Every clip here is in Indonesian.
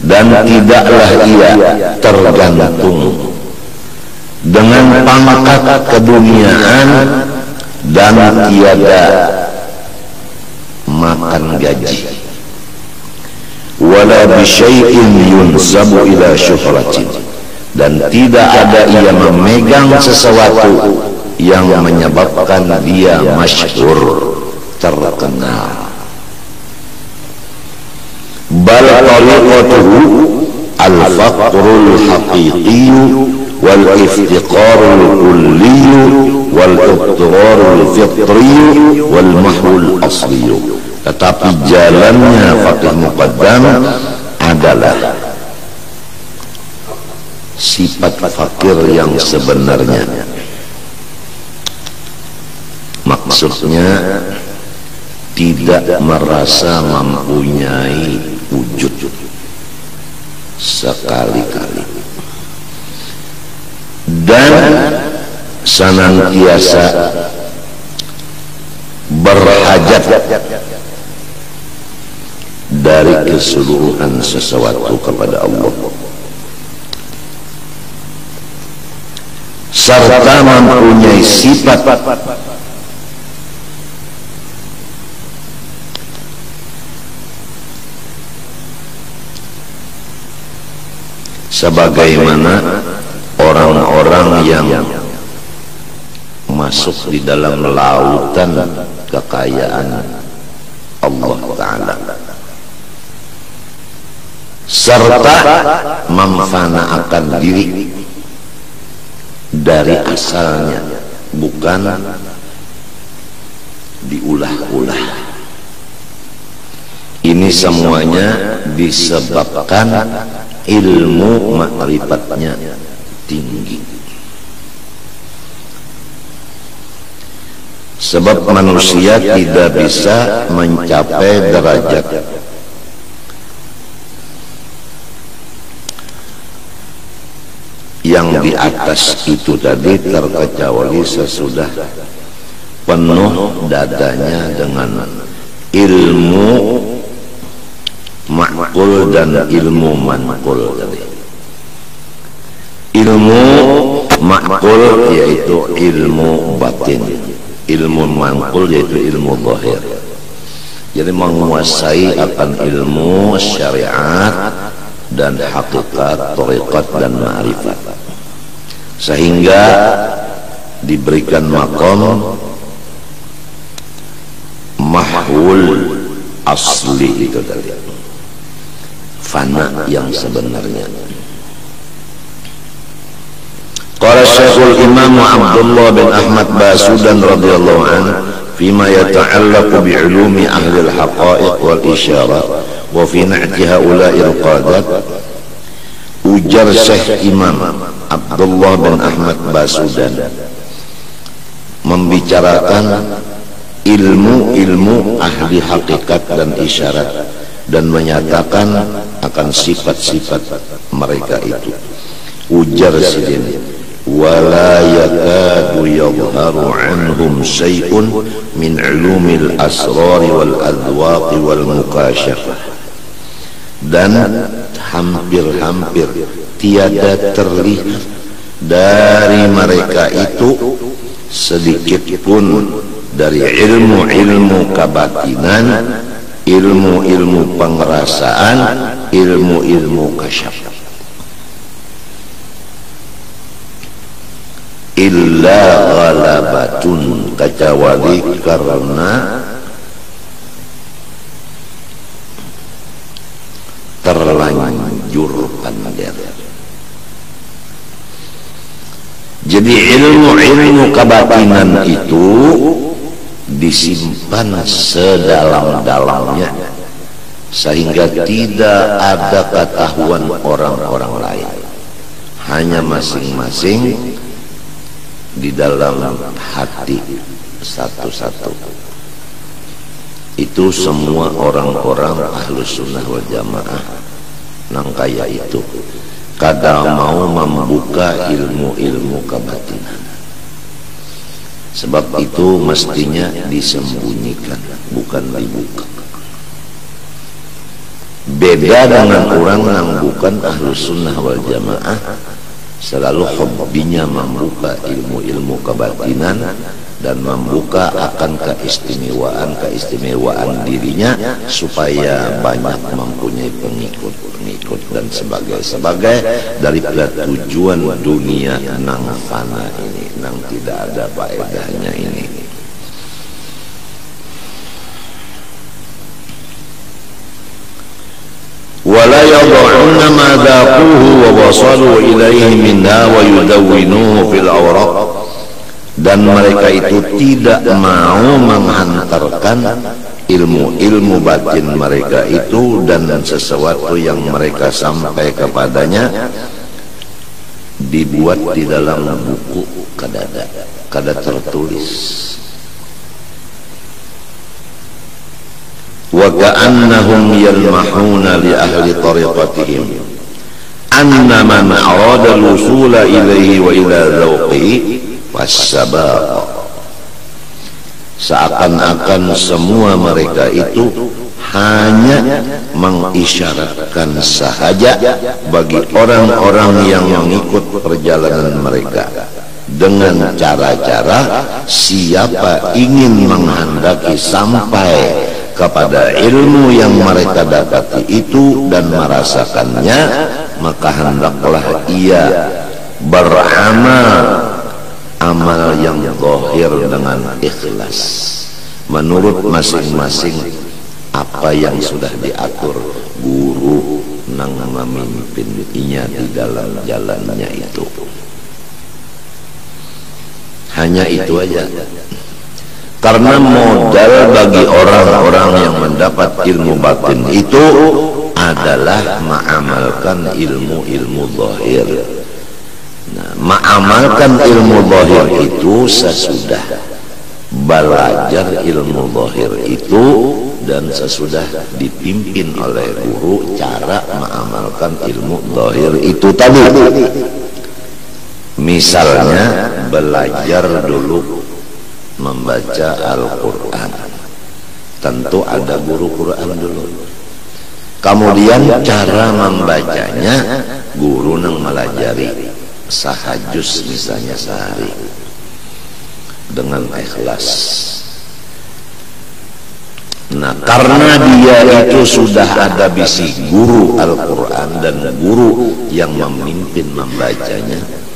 dan tidaklah ia tergantung dengan pangkat keduniaan dan tiada makan gaji, wala bisyai'in yunsabu ila syuhratin, dan tidak ada ia memegang sesuatu yang menyebabkan dia masyhur, terkenal. Bal tariqatuhu al-faqrul haqiqiyyu wal iftiqarul kulliyyu wal ibtirarul fitriyyu wal mahwul asliyyu. Tetapi jalannya faqih muqaddam adalah sifat fakir yang sebenarnya. Maksudnya tidak merasa mempunyai wujud sekali-kali, dan senantiasa berhajat dari keseluruhan sesuatu kepada Allah, serta mempunyai sifat sebagaimana orang-orang yang masuk di dalam lautan kekayaan Allah Ta'ala, serta memfanaakan diri dari asalnya, bukan diulah-ulah. Ini semuanya disebabkan ilmu ma'rifatnya tinggi. Sebab manusia tidak bisa mencapai derajat yang di atas itu tadi terkecuali sesudah penuh dadanya dengan ilmu ma'qul dan ilmu manqul tadi. Ilmu ma'qul yaitu ilmu batin, ilmu manqul yaitu ilmu zahir. Jadi menguasai akan ilmu syariat dan hakikat, thariqat dan ma'rifat, sehingga diberikan maqam mahwul asli itu tadi, fana yang sebenarnya. Qala Syekhul Imam Abdullah bin Ahmad Basudan radhiyallahu anhu fima yata'allaqu bi'ulumi ahli al-haqa'iq wal isyarat wa fi na'ti haula'i al-qadat. Ujar Syekh Imam Abdullah bin Ahmad Basudan membicarakan ilmu-ilmu ahli hakikat dan isyarat dan menyatakan akan sifat-sifat mereka itu. Ujar sidin, wala yakadu yadharu anhum syai'un min ulumil asrari wal adwaqi wal mukashafah, dan hampir-hampir tiada terlihat dari mereka itu sedikit pun dari ilmu-ilmu kebatinan, ilmu-ilmu pengerasaan, ilmu-ilmu kasyaf, illa ghalabatun, kecuali karena terlanjur pandai. Jadi ilmu-ilmu kebatinan itu disimpan sedalam-dalamnya sehingga tidak ada ketahuan orang-orang lain, hanya masing-masing di dalam hati satu-satu. Itu semua orang-orang Ahlus Sunnah wal Jamaah nang kaya itu kada mau membuka ilmu-ilmu kebatinan. Sebab itu mestinya disembunyikan, bukan dibuka. beda dengan orang yang bukan ahlus sunnah wal jamaah, selalu hobinya membuka ilmu-ilmu kebatinan dan membuka akan keistimewaan dirinya supaya banyak mempunyai pengikut dan sebagai daripada tujuan dunia nang fana ini, nang tidak ada faedahnya ini. ولا يضعون ما ذاقوه ووصلوا إليه منها ويدونوه في الأوراق, dan mereka itu tidak mau menghantarkan ilmu-ilmu batin mereka itu dan sesuatu yang mereka sampai kepadanya dibuat di dalam buku kada tertulis. Wa ka'annahum yalmahuna li ahli tariqatihim anna man arada al-wusula ilaihi wa ila dhawqihi was-sabaq. Seakan-akan semua mereka itu hanya mengisyaratkan sahaja bagi orang-orang yang mengikut perjalanan mereka dengan cara-cara siapa ingin menghendaki sampai kepada ilmu yang mereka dapati itu dan merasakannya, maka hendaklah ia beramal amal yang zahir dengan ikhlas menurut masing-masing apa yang sudah diatur guru nang memimpinnya di dalam jalannya itu. Hanya itu aja. Karena modal bagi orang-orang yang mendapat ilmu batin itu adalah mengamalkan ilmu-ilmu zahir. Nah, mengamalkan ilmu zahir itu sesudah belajar ilmu zahir itu dan sesudah dipimpin oleh guru cara mengamalkan ilmu zahir itu tadi. Misalnya belajar dulu membaca Al-Quran, tentu ada guru Quran dulu. Kemudian cara membacanya guru nang melajari sahajus misalnya sehari dengan ikhlas. Nah, karena dia itu sudah ada bisi guru Al-Quran dan guru yang memimpin membacanya,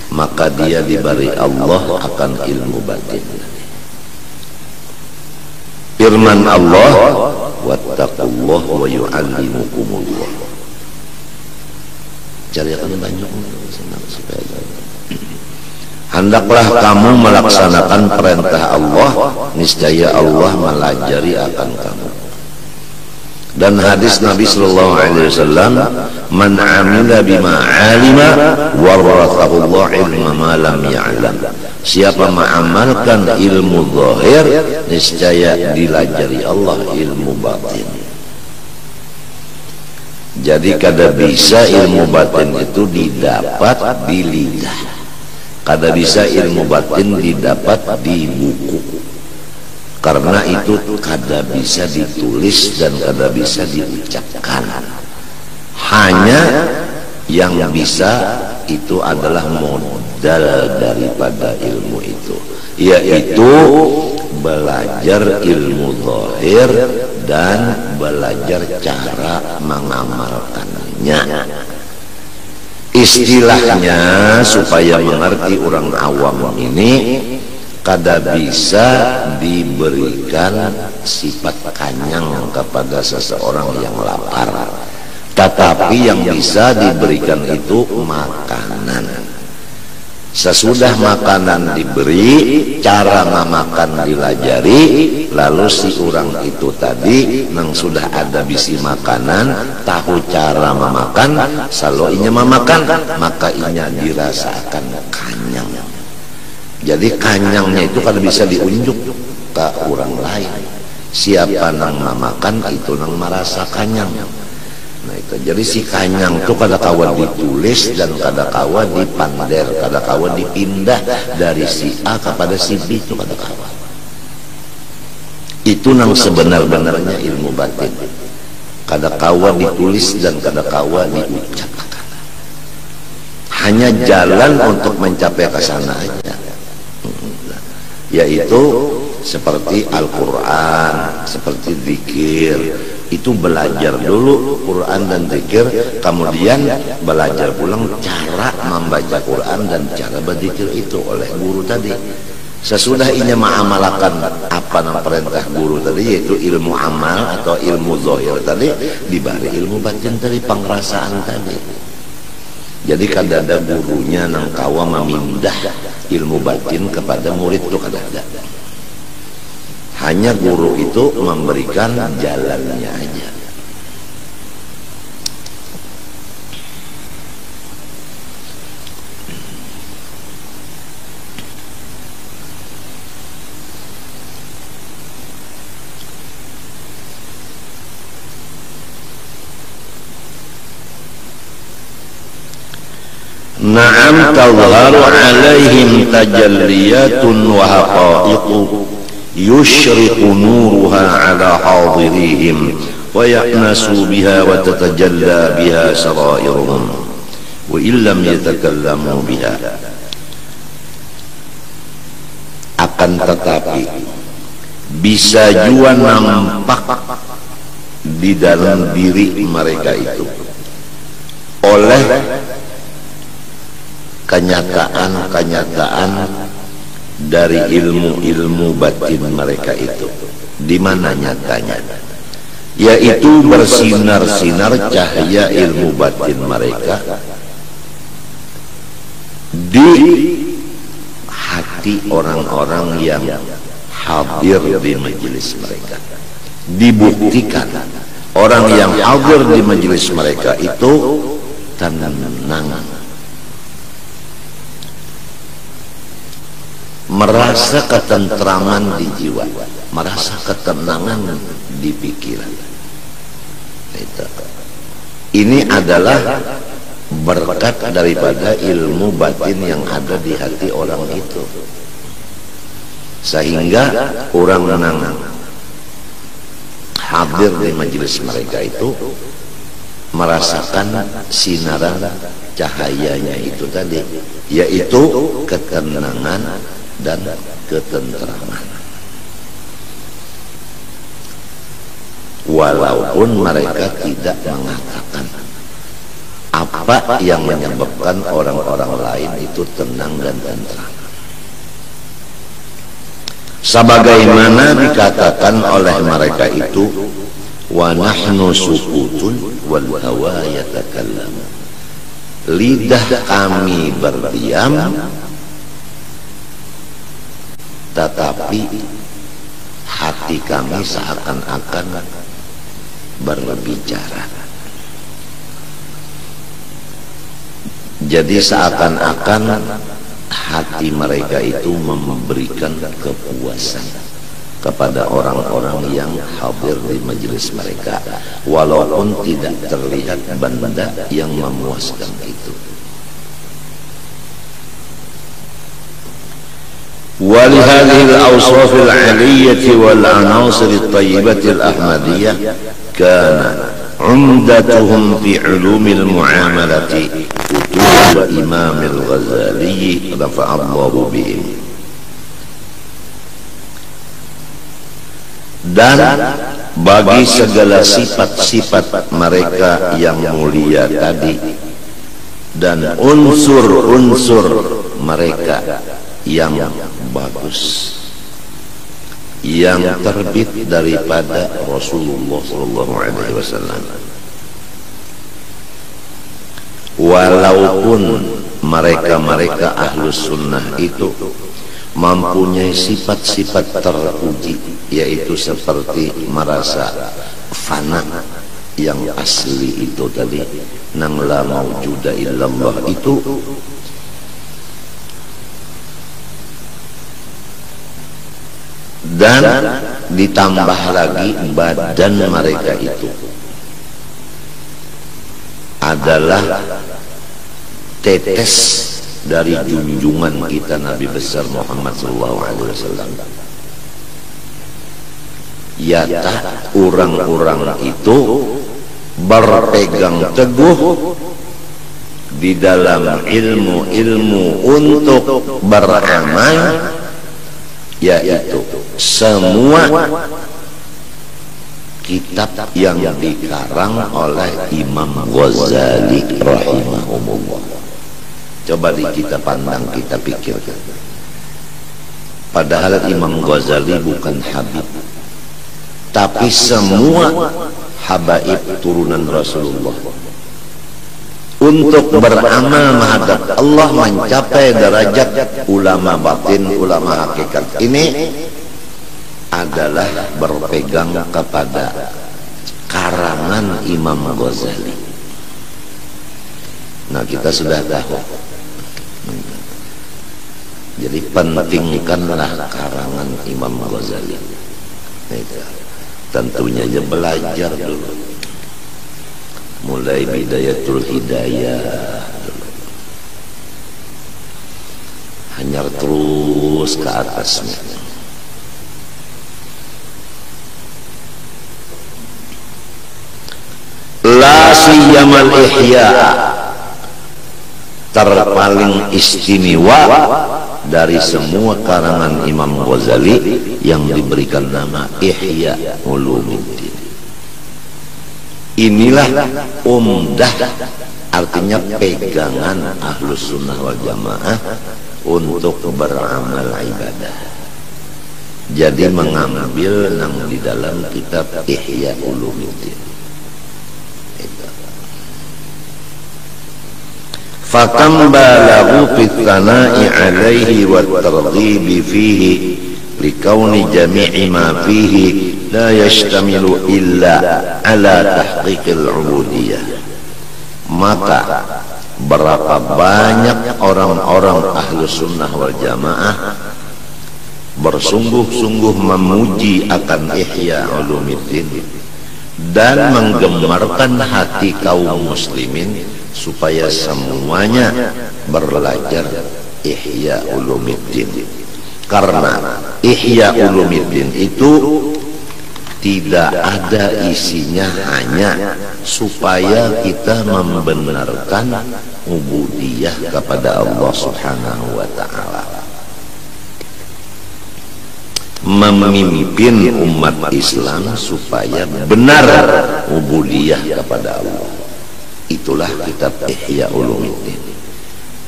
maka dia diberi Allah akan ilmu batin. Firman Allah, wattaqullah wa yu'allimukumullah. Carikan banyak supaya hendaklah kamu melaksanakan perintah Allah, niscaya Allah melajari akan kamu. Dan hadis Nabi sallallahu alaihi wasallam, man amila bima alima warathahu Allah ilma ma lam ya'lam. Siapa mengamalkan ilmu zahir, niscaya dilajari Allah ilmu batin. Jadi kada bisa ilmu batin itu didapat di lidah, kada bisa ilmu batin didapat di buku, karena itu kada bisa ditulis dan kada bisa diucapkan. Hanya yang bisa itu adalah modal daripada ilmu itu, yaitu belajar ilmu zahir dan belajar cara mengamalkannya. Istilahnya supaya mengerti orang awam ini, kada bisa diberikan sifat kanyang kepada seseorang yang lapar, tetapi yang bisa diberikan itu makanan. Sesudah makanan diberi, cara memakan dilajari, lalu si orang itu tadi nang sudah ada bisi makanan, tahu cara memakan, selalu inya memakan, maka inya dirasakan kanyang. Jadi kanyangnya itu kada bisa diunjuk ke orang lain. Siapa nang memakan itu nang merasa kanyang. Nah itu, jadi si kanyang itu kada kawan ditulis dan kada kawan dipander, kada kawan dipindah dari si A kepada si B, itu kada kawan. Itu nang sebenar-benarnya ilmu batin. kadakawa ditulis dan kadakawa diucapkan. Hanya jalan untuk mencapai ke sana aja, yaitu seperti Al-Quran, seperti zikir. Itu belajar dulu Quran dan zikir, kemudian belajar pulang cara membaca Quran dan cara berzikir itu oleh guru tadi. Sesudah ini mengamalkan apa yang perintah guru tadi, yaitu ilmu amal atau ilmu zahir tadi, diberi ilmu batin tadi, pengrasaan tadi. Jadi kadang ada gurunya nang kawa memindah ilmu batin kepada murid itu kadang ada. Hanya guru itu memberikan jalannya aja. Na'am tadharu alaihim tajalliyatun wa haqa'iqu yushriqu nuruha ala hadirihim wa ya'nasu biha wa tatajalla biha sarairuhum wa illam yatakallamu biha. Akan tetapi bisa juga nampak di dalam diri mereka itu oleh kenyataan-kenyataan dari ilmu-ilmu batin mereka itu. Di mana nyatanya? Yaitu bersinar-sinar cahaya ilmu batin mereka di hati orang-orang yang hadir di majelis mereka. Dibuktikan orang yang hadir di majelis mereka itu tenang, merasa ketentraman di jiwa, merasa ketenangan di pikiran. Ini adalah berkat daripada ilmu batin yang ada di hati orang itu, sehingga orang yang hadir di majelis mereka itu merasakan sinaran cahayanya itu tadi, yaitu ketenangan dan ketentraman. Walaupun mereka tidak mengatakan apa yang menyebabkan orang-orang lain itu tenang dan tentram, sebagaimana dikatakan oleh mereka itu, wa nahnu sukutun wal hawa yatakallamu, lidah kami berdiam tetapi hati kami seakan-akan berbicara. Jadi seakan-akan hati mereka itu memberikan kepuasan kepada orang-orang yang hadir di majelis mereka, walaupun tidak terlihat benda yang memuaskan itu. ولهذه الأوصاف العلية والعناصر الطيبة الأحمدية كان عمدتهم في علوم المعاملة كتب الإمام الغزالي رفع الله بهم. Dan bagi segala sifat-sifat mereka yang mulia tadi dan unsur-unsur mereka yang bagus yang terbit daripada Rasulullah SAW, walaupun mereka ahlus sunnah itu mempunyai sifat-sifat terpuji, yaitu seperti merasa fana yang asli itu tadi, nang la maujuda illallah itu, dan ditambah lagi badan mereka itu adalah tetes dari junjungan kita Nabi besar Muhammad SAW. Yata orang-orang itu berpegang teguh di dalam ilmu-ilmu untuk beramal, yaitu semua kitab yang dikarang oleh Imam Ghazali rahimahumullah. Coba kita pandang, kita pikirkan. Padahal Imam Ghazali bukan habib, tapi semua habaib turunan Rasulullah untuk beramal menghadap Allah, mencapai derajat ulama batin, ulama hakikat. Ini adalah berpegang kepada karangan Imam Ghazali. Nah, kita sudah tahu. Jadi pentingkanlah karangan Imam Ghazali. Itu tentunya aja belajar dulu, mulai Bidayatul Hidayah dulu, hanyar terus ke atasnya. La siyamal ihya, terpaling istimewa dari semua karangan Imam Ghazali yang diberikan nama Ihya Ulumuddin. Inilah umdah, artinya pegangan Ahlus Sunnah wal Jamaah untuk beramal ibadah. Jadi mengambil yang di dalam kitab Ihya Ulumuddin. Fakam balaghu fi tsana'i 'alaihi wa targhibi fihi likauni jami'i ma fihi la yashtamilu illa ala tahqiqil 'ubudiyah. Maka berapa banyak orang-orang Ahlus Sunnah wal Jamaah bersungguh-sungguh memuji akan Ihya Ulumuddin dan menggemarkan hati kaum muslimin supaya semuanya belajar Ihya Ulumuddin. Karena Ihya Ulumuddin itu tidak ada isinya hanya supaya kita membenarkan ubudiyah kepada Allah Subhanahu wa ta'ala, memimpin umat Islam supaya benar ubudiyah kepada Allah. Itulah kitab Ihya Ulumuddin.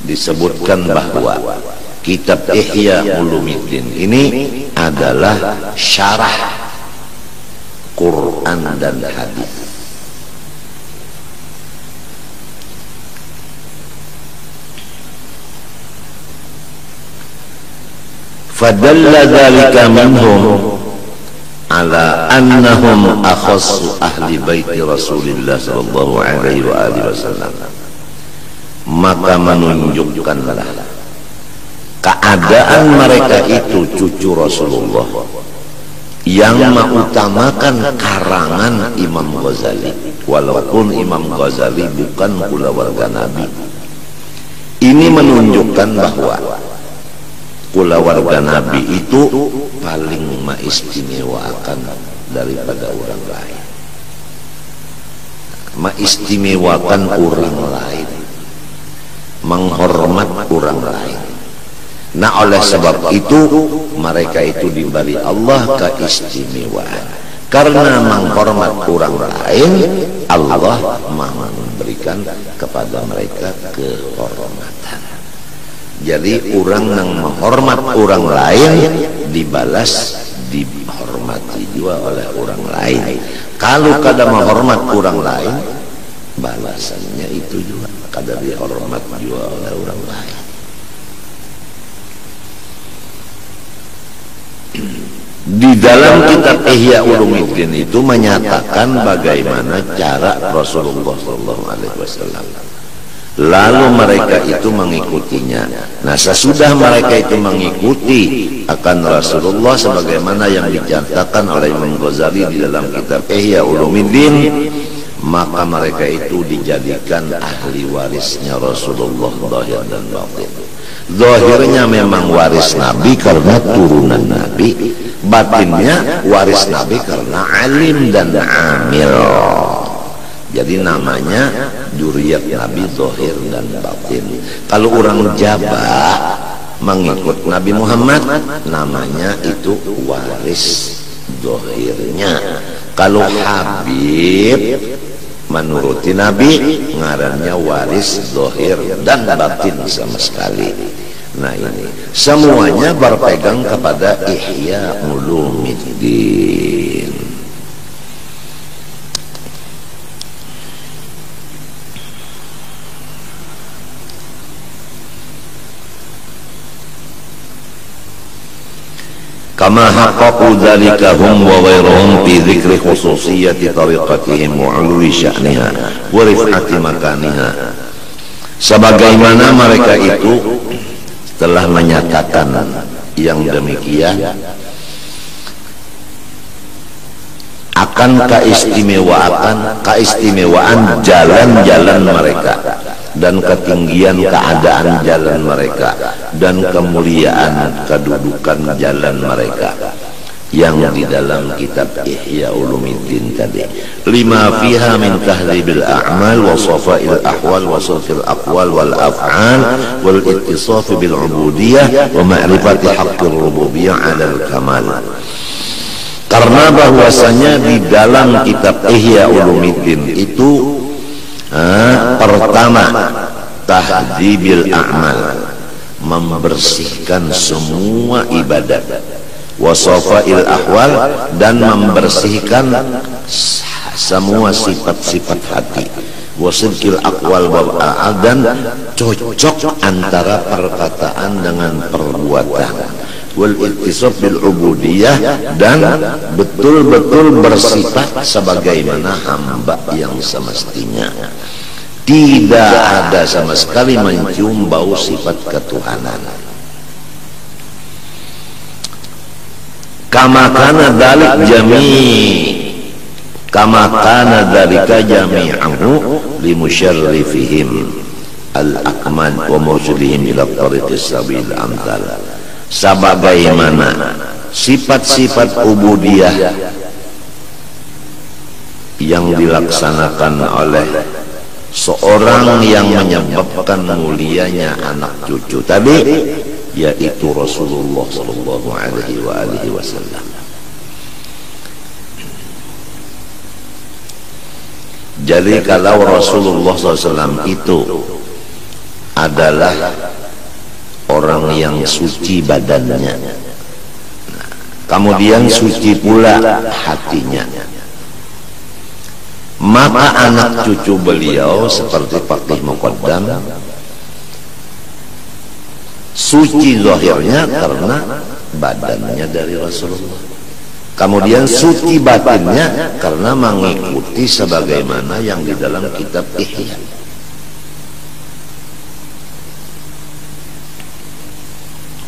Disebutkan bahwa kitab Ihya Ulumuddin ini adalah syarah Quran dan hadis. Fadalla dzalika minhum ala annahum akhassu ahli baiti Rasulillah sallallahu alaihi wa alihi wasallam. Maka menunjukkanlah keadaan mereka itu cucu Rasulullah yang mengutamakan karangan Imam Ghazali, walaupun Imam Ghazali bukan pula warga Nabi. Ini menunjukkan bahwa pula warga Nabi itu paling mengistimewakan daripada orang lain, mengistimewakan orang lain, menghormat orang lain. Nah, oleh sebab itu mereka itu diberi Allah keistimewaan. Karena menghormat orang lain, Allah memberikan kepada mereka kehormatan. Jadi orang yang menghormat orang lain dibalas, dihormati juga oleh orang lain. Kalau kada menghormat orang lain, balasannya itu juga kada dihormat juga oleh orang lain. Di dalam kitab Ihya Ulumuddin itu menyatakan bagaimana cara Rasulullah SAW. Lalu mereka itu mengikutinya. Nah, sesudah mereka itu mengikuti akan Rasulullah sebagaimana yang dicatatkan oleh Imam Ghazali di dalam kitab Ihya Ulumuddin, maka mereka itu dijadikan ahli warisnya Rasulullah zahir dan batin. Zahirnya memang waris Nabi karena turunan Nabi, batinnya waris Nabi karena alim dan amil. Jadi namanya dzurriyyat Nabi zahir dan batin. Kalau orang Jawa mengikut Nabi Muhammad, namanya itu waris zahirnya. Kalau Habib menuruti Nabi, ngarannya waris zahir dan batin sama sekali. Nah ini semuanya berpegang kepada Ihya Ulumuddin. Kama haqqaqu dzalika hum wa ghairuhum fi dzikri khususiyyati tariqatihim wa 'ulwi sya'niha wa rif'ati makaniha. Sebagaimana mereka itu telah menyatakan yang demikian akan keistimewaan jalan-jalan mereka dan ketinggian keadaan jalan mereka dan kemuliaan kedudukan jalan mereka yang di dalam kitab Ihya Ulumuddin tadi. Lima fiha min tahdzibil a'mal wa safa'il ahwal wa sulhil aqwal wal af'al wal ittisaf bil ubudiyyah wa ma'rifati haqqir rububiyyah 'alal kamal. Karena bahwasanya di dalam kitab Ihya Ulumuddin itu pertama tahdzibil a'mal, membersihkan semua ibadat, wasafa'il ahwal, dan membersihkan semua sifat-sifat hati, wasidqil aqwal dan cocok antara perkataan dengan perbuatan, wal ittisaf bil ubudiyyah, dan betul-betul bersifat sebagaimana hamba yang semestinya. Tidak ada sama sekali mencium bau sifat ketuhanan. Kama kana dzalika jami'ahu limusharrifihim al-akmal wa mursyidihim ila tariqis sabil amthal. Sebagaimana sifat-sifat ubudiyah yang dilaksanakan oleh seorang yang menyebabkan mulianya anak cucu tadi, yaitu Rasulullah sallallahu alaihi wasallam. Jadi kalau Rasulullah SAW itu adalah orang yang suci badannya, kemudian suci pula hatinya, maka anak cucu beliau seperti Faqih Muqaddam suci zahirnya karena badannya dari Rasulullah, kemudian suci batinnya karena mengikuti sebagaimana yang di dalam kitab Ihya.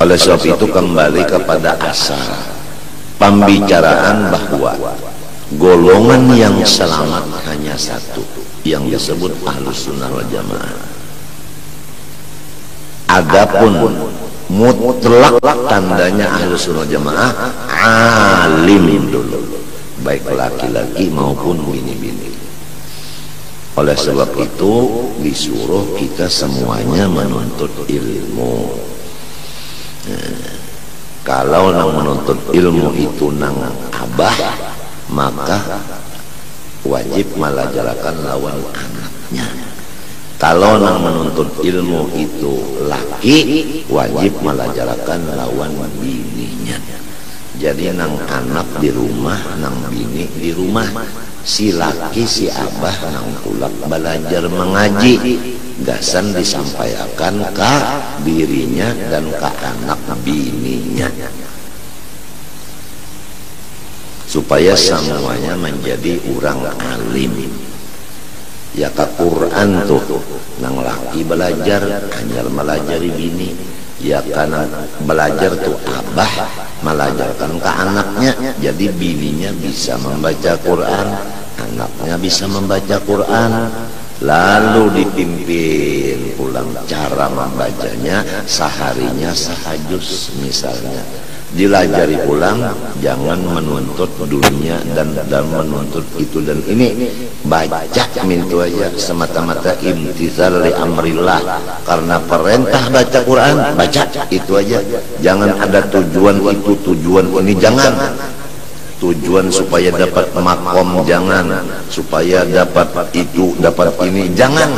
Oleh sebab itu kembali kepada asal pembicaraan bahwa golongan yang selamat hanya satu, yang disebut Ahlus Sunnah wal Jamaah. Adapun mutlak tandanya Ahlus Sunnah wal Jamaah alim dulu, baik laki-laki maupun bini-bini. Oleh sebab itu disuruh kita semuanya menuntut ilmu. Kalau nang menuntut ilmu itu nang abah, maka wajib melajarakan lawan anaknya. Kalau nang menuntut ilmu itu laki, wajib melajarakan lawan bininya. Jadi nang anak di rumah, nang bini di rumah. Si laki, si abah nang tulak belajar mengaji, gasan disampaikan ke dirinya dan ke anak bininya, supaya semuanya menjadi orang alim. Ya ke Quran tuh nang laki belajar hanya melajari bini, ya karena belajar tuh abah melajarkan ke anaknya, jadi bininya bisa membaca Quran, anaknya bisa membaca Quran. Lalu dipimpin pulang cara membacanya, seharinya sahajus misalnya, dilajari pulang, jangan menuntut dunia dan menuntut itu dan ini. Baca mintu aja semata-mata imtithal li amrillah, karena perintah baca Quran, baca itu aja. Jangan ada tujuan itu, tujuan ini, jangan. Tujuan supaya dapat makom, jangan. Supaya dapat itu, dapat ini, jangan.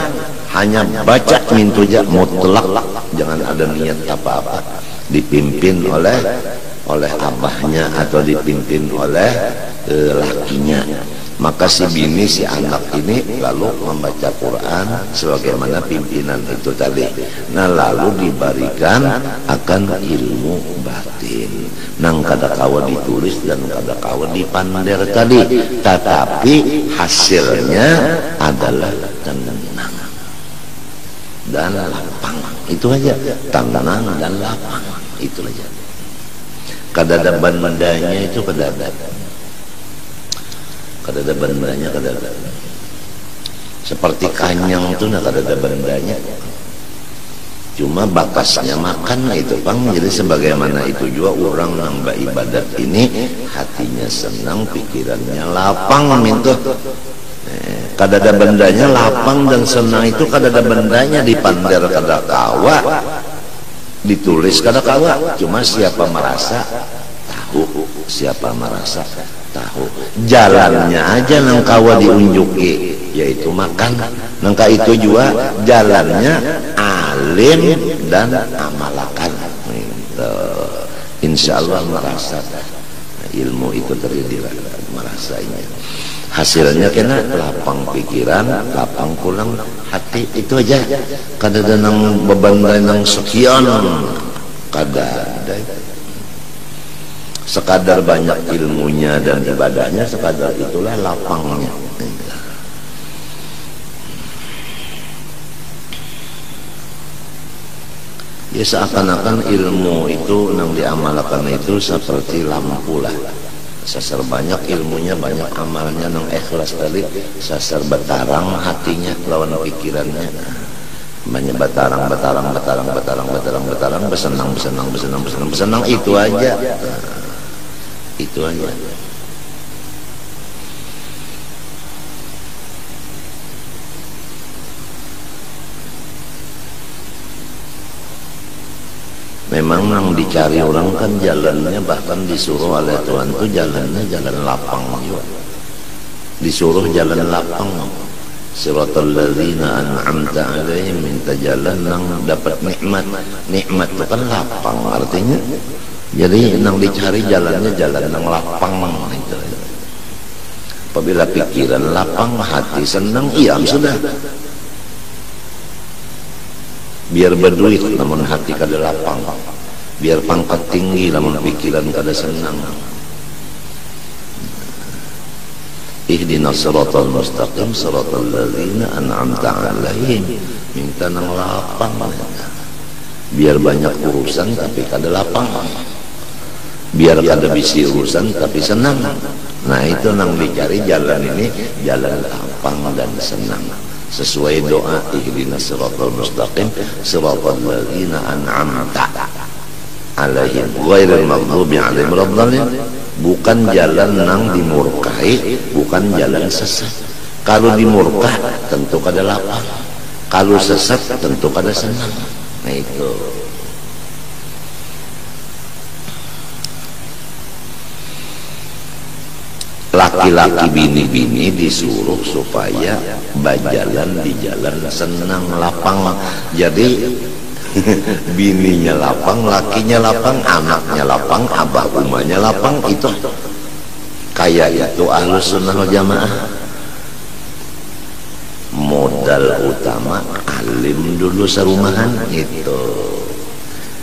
Hanya baca mintu aja mutlak, jangan ada niat apa-apa. Dipimpin oleh abahnya atau dipimpin oleh lakinya. Maka si bini, si anak ini lalu membaca Quran sebagaimana pimpinan itu tadi. Nah lalu diberikan akan ilmu batin. Nang kada kawa ditulis dan kada kawa dipander tadi, tetapi hasilnya adalah tenang dan lapang. Itu aja, tenang dan lapang, itu aja. Kada ada bandanya itu, kada ada bandanya, kada ada. Seperti kanyang itu, kada ada bandanya. Cuma bakasnya makan itu Bang. Jadi sebagaimana itu juga orang yang beribadat ini hatinya senang, pikirannya lapang mintu. Kada ada bendanya, lapang dan senang itu kada ada bendanya, dipander kada kawa, ditulis kada kawa. Cuma siapa merasa tahu, siapa merasa tahu. Jalannya aja nang kawa diunjuki, yaitu makan. Nangka itu juga jalannya alim dan amalakan. Insya Allah merasa ilmu itu terjadi, merasanya. Hasilnya kena lapang pikiran, lapang pulang hati, itu aja. Kada ada nang beban nang sekian, kada ada. Sekadar banyak ilmunya dan ibadahnya, sekadar itulah lapangnya. Ya seakan-akan ilmu itu nang diamalkan itu seperti lampu lah. Sasar banyak ilmunya, banyak amalnya, nang ikhlas tadi sasar betarang hatinya lawan pikirannya. Banyak betarang, besenang, itu aja. Itu aja. Memang yang dicari orang kan jalannya, bahkan disuruh oleh Tuhan tuh jalannya jalan lapang juga. Disuruh jalan lapang. Siratal ladzina an'amta 'alaihim, minta jalan nang dapat nikmat. Nikmat itu kan lapang artinya. Jadi nang dicari jalannya jalan nang lapang itu. Apabila pikiran lapang, hati senang, iya sudah. Biar berduit namun hati kada lapang, biar pangkat tinggi namun pikiran kada senang. Ihdinas siratal mustaqim siratal ladzina an'amta 'alaihim, minta nang lapang. Biar banyak urusan tapi kada lapang, biar kada bisi urusan tapi senang. Nah itu nang dicari jalan ini, jalan lapang dan senang. Sesuai doa ihdinas siratal mustaqim siratal ladzina an'amta 'alaihim ghairil maghdubi 'alaihim waladdallin. Bukan jalan nang dimurkai, bukan jalan sesat. Kalau dimurka tentu kada lapang, kalau sesat tentu kada senang. Nah itu. Laki-laki bini-bini disuruh supaya berjalan di jalan senang lapang. Jadi bininya lapang, lakinya lapang, anaknya lapang, abah umahnya lapang. Itu kayak itu Ahlus Sunnah wal Jamaah. Modal utama alim dulu serumahan itu.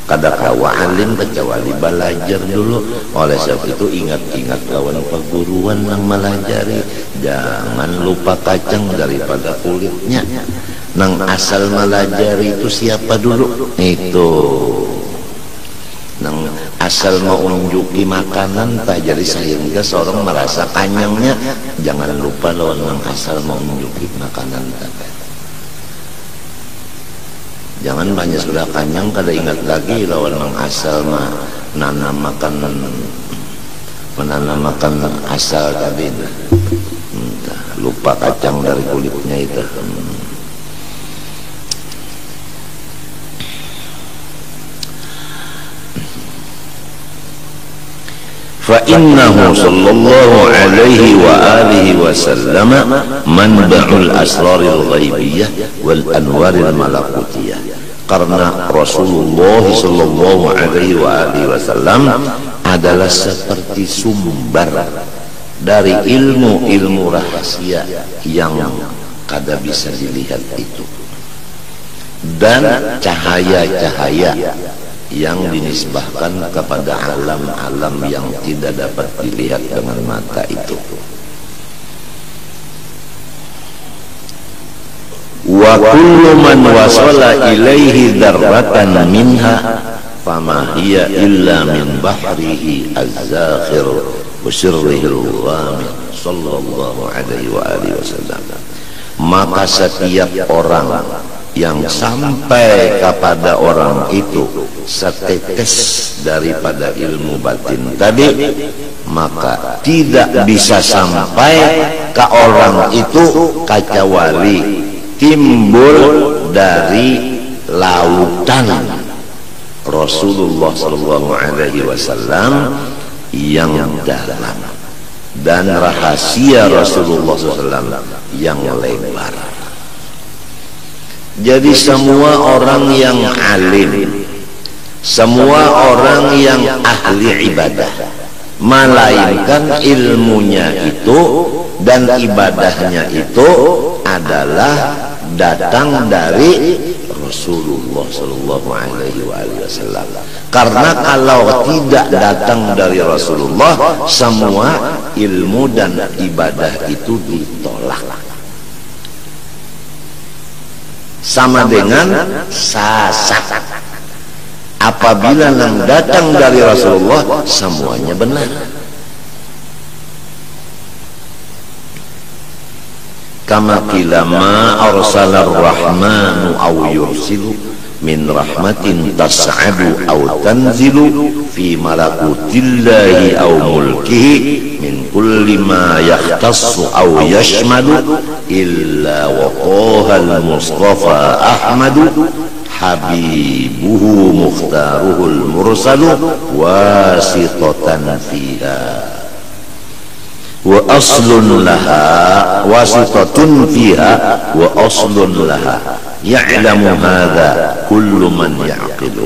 Kada kawa alim kecuali belajar dulu. Oleh sebab itu ingat-ingat lawan perguruan yang melajari. Jangan lupa kacang daripada kulitnya. Nang asal melajari itu siapa dulu? Itu nang asal mau unjuki makanan tak jadi sehingga seorang merasa kanyangnya. Jangan lupa lawan nang asal mau unjuki makanan tak. Jangan banyak sudah kanyang kada ingat lagi lawan nang asal mah menanam asal tadi, lupa kacang dari kulitnya itu. فإنه صلى الله عليه وآله وسلم منبع الأسرار الغيبية والأنوار الملكوتية. Karena Rasulullah sallallahu alaihi wasallam adalah seperti sumber dari ilmu-ilmu rahasia yang kada bisa dilihat itu, dan cahaya-cahaya yang dinisbahkan kepada alam-alam yang tidak dapat dilihat dengan mata itu. Wa kullu man wasala ilaihi darratan minha fama hiya illa min bahrihi az-zakhir wa sirrihi al-ghamid sallallahu alaihi wa alihi wasallam. Maka setiap orang yang sampai kepada orang itu setetes daripada ilmu batin tadi, maka tidak bisa sampai ke orang itu kecuali timbul dari lautan Rasulullah sallallahu alaihi wasallam yang dalam dan rahasia Rasulullah SAW yang lebar. Jadi semua orang yang alim, semua orang yang ahli ibadah, melainkan ilmunya itu dan ibadahnya itu adalah datang dari Rasulullah sallallahu alaihi wasallam. Karena kalau tidak datang dari Rasulullah, semua ilmu dan ibadah itu ditolak. Sama dengan sasat. Apabila yang datang dari Rasulullah, semuanya benar. Kama qila ma arsalar rahmanu aw yursilu min rahmatin tas'adu aw tanzilu fi malakutillahi aw mulkihi min kulli ma yahtassu aw yashmalu illa waqaha al-mustafa ahmadu habibuhu mukhtaruhul mursalu wasitatan fiha wa aslun laha wasitatun fiha wa aslun laha ya'lamu hadha kullu man ya'qilu.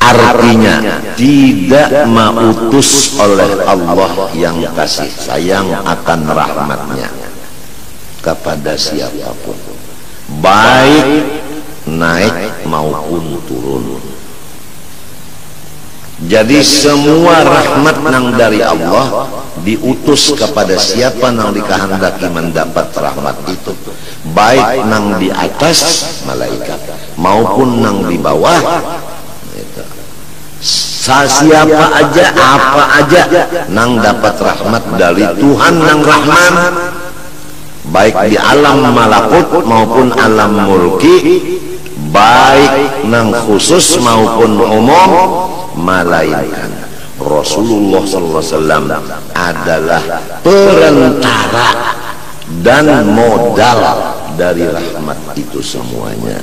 Artinya tidak mautus oleh Allah yang kasih sayang akan rahmatnya kepada siapapun, baik naik maupun turun. Jadi semua rahmat nang dari Allah diutus kepada siapa nang dikehendaki mendapat rahmat itu, baik nang di atas malaikat maupun nang di bawah. Siapa aja, apa aja nang dapat rahmat dari Tuhan nang Rahman, baik di alam malakut maupun alam mulki, baik nang khusus maupun umum, melainkan Rasulullah SAW adalah perantara dan modal dari rahmat itu semuanya.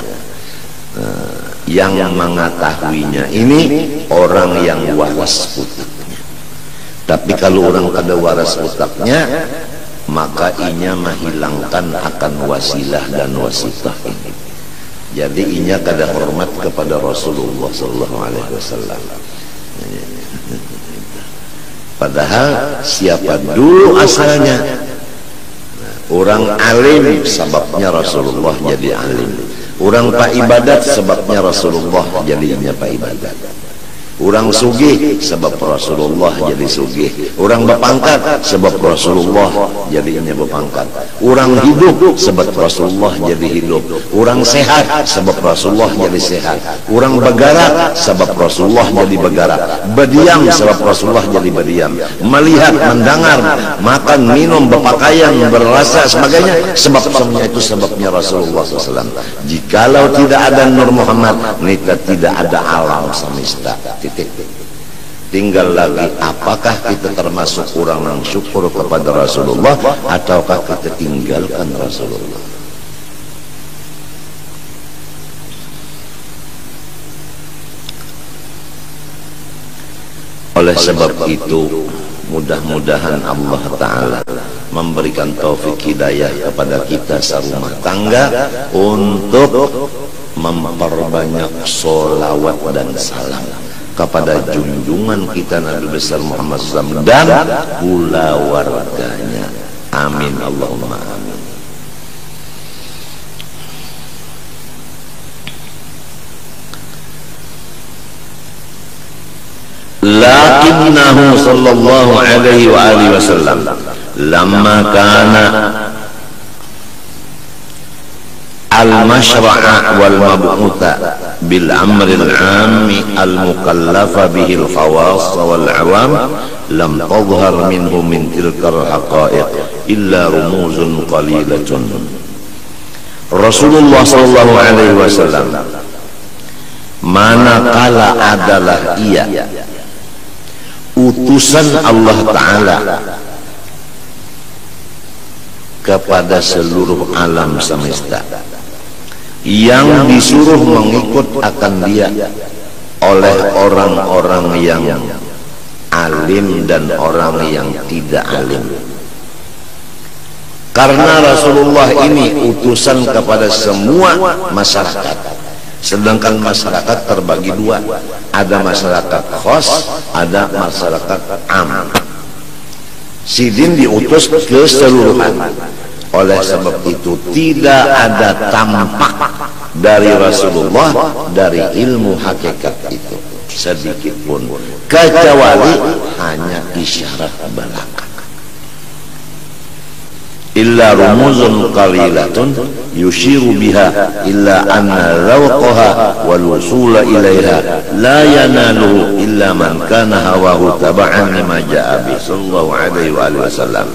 Yang mengetahuinya ini orang yang waras utaknya. Tapi kalau orang kada waras utaknya, maka inya menghilangkan akan wasilah dan wasitah ini. Jadi inya kada hormat kepada Rasulullah SAW. Padahal siapa dulu asalnya? Orang alim sebabnya Rasulullah jadi alim. Orang pak ibadat sebabnya Rasulullah jadinya pak ibadat. Orang sugih sebab Rasulullah jadi sugih. Orang berpangkat sebab Rasulullah jadinya berpangkat. Orang hidup sebab Rasulullah jadi hidup. Orang sehat sebab Rasulullah jadi sehat. Orang bergerak sebab Rasulullah jadi bergerak. Berdiam sebab Rasulullah jadi berdiam. Melihat, mendengar, makan, minum, berpakaian, berrasa sebagainya, sebab semuanya itu sebabnya Rasulullah SAW. Jikalau tidak ada Nur Muhammad, nika tidak ada alam semesta. titik. Tinggal lagi apakah kita termasuk orang yang syukur kepada Rasulullah ataukah kita tinggalkan Rasulullah. Oleh sebab itu, mudah-mudahan Allah Ta'ala memberikan taufik hidayah kepada kita serumah tangga untuk memperbanyak sholawat dan salam kepada junjungan kita Nabi besar Muhammad SAW dan pula warganya. Amin Allahumma amin. Lakinnahu sallallahu alaihi wa alihi wasallam lamma kana al-mashra'a wal mab'utha bil amri al-'ammi al-mukallafa bihi al-khawas wal 'awam lam tadhhar minhu min tilka al-haqa'iq illa rumuzun qalilatun. Rasulullah sallallahu alaihi wasallam manakala adalah ia utusan Allah Ta'ala kepada seluruh alam semesta, yang disuruh mengikut akan dia oleh orang-orang yang alim dan orang yang tidak alim. Karena Rasulullah ini utusan kepada semua masyarakat, sedangkan masyarakat terbagi dua, ada masyarakat khos, ada masyarakat am. Sidin diutus keseluruhan. Oleh sebab itu tidak ada tampak dari Rasulullah dari ilmu hakikat itu sedikit pun, kecuali hanya isyarat belaka. Illa rumuzun qalilatun yushiru biha illa anna rawqaha wal wusula ilaiha la yanaluhu illa man kana hawahu taba'an lima ja'a bi sallallahu alaihi wa sallam.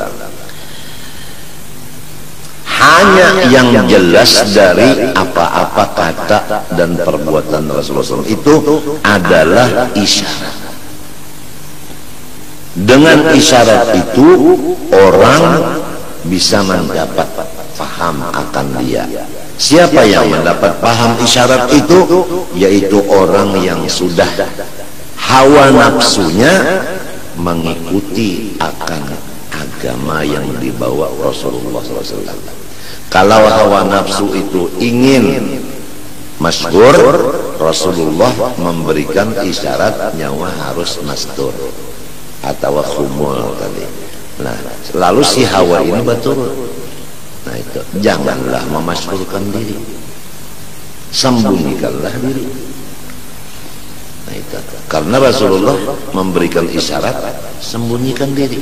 Hanya yang jelas dari apa-apa kata dan perbuatan Rasulullah SAW itu adalah isyarat. Dengan isyarat itu orang bisa mendapat paham akan dia. Siapa yang mendapat paham isyarat itu? Yaitu orang yang sudah hawa nafsunya mengikuti akan agama yang dibawa Rasulullah SAW. Kalau hawa nafsu itu ingin masyhur, Rasulullah memberikan isyarat nyawa harus mastur atau khumul tadi. Nah, lalu si hawa ini betul. Nah itu, janganlah memasyhurkan diri, sembunyikanlah diri. Nah itu, karena Rasulullah memberikan isyarat sembunyikan diri.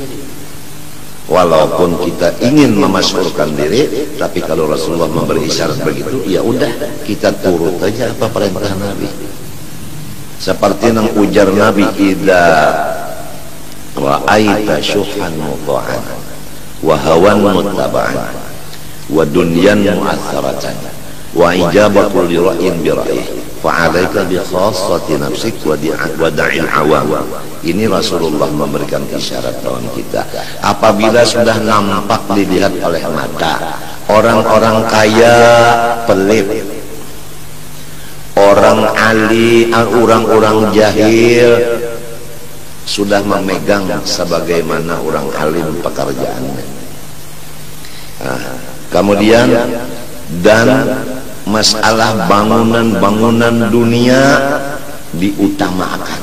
Walaupun kita ingin memasyhurkan diri, tapi kalau Rasulullah memberi isyarat begitu, ya udah kita turut aja apa perintah Nabi. Seperti yang ujar Nabi, idza ra'aita syuhan muta'an wa hawan muttaba'an wa dunyan mu'atharatan wa ijabatu li ra'yin bi ra'yih fa'alaika bi khassati nafsik wa da'il awam. Ini Rasulullah memberikan isyarat kawan kita. Apabila sudah nampak dilihat oleh mata, orang-orang kaya pelit, orang alim, orang-orang jahil sudah memegang sebagaimana orang alim pekerjaannya. Nah, kemudian dan masalah bangunan-bangunan dunia diutamakan.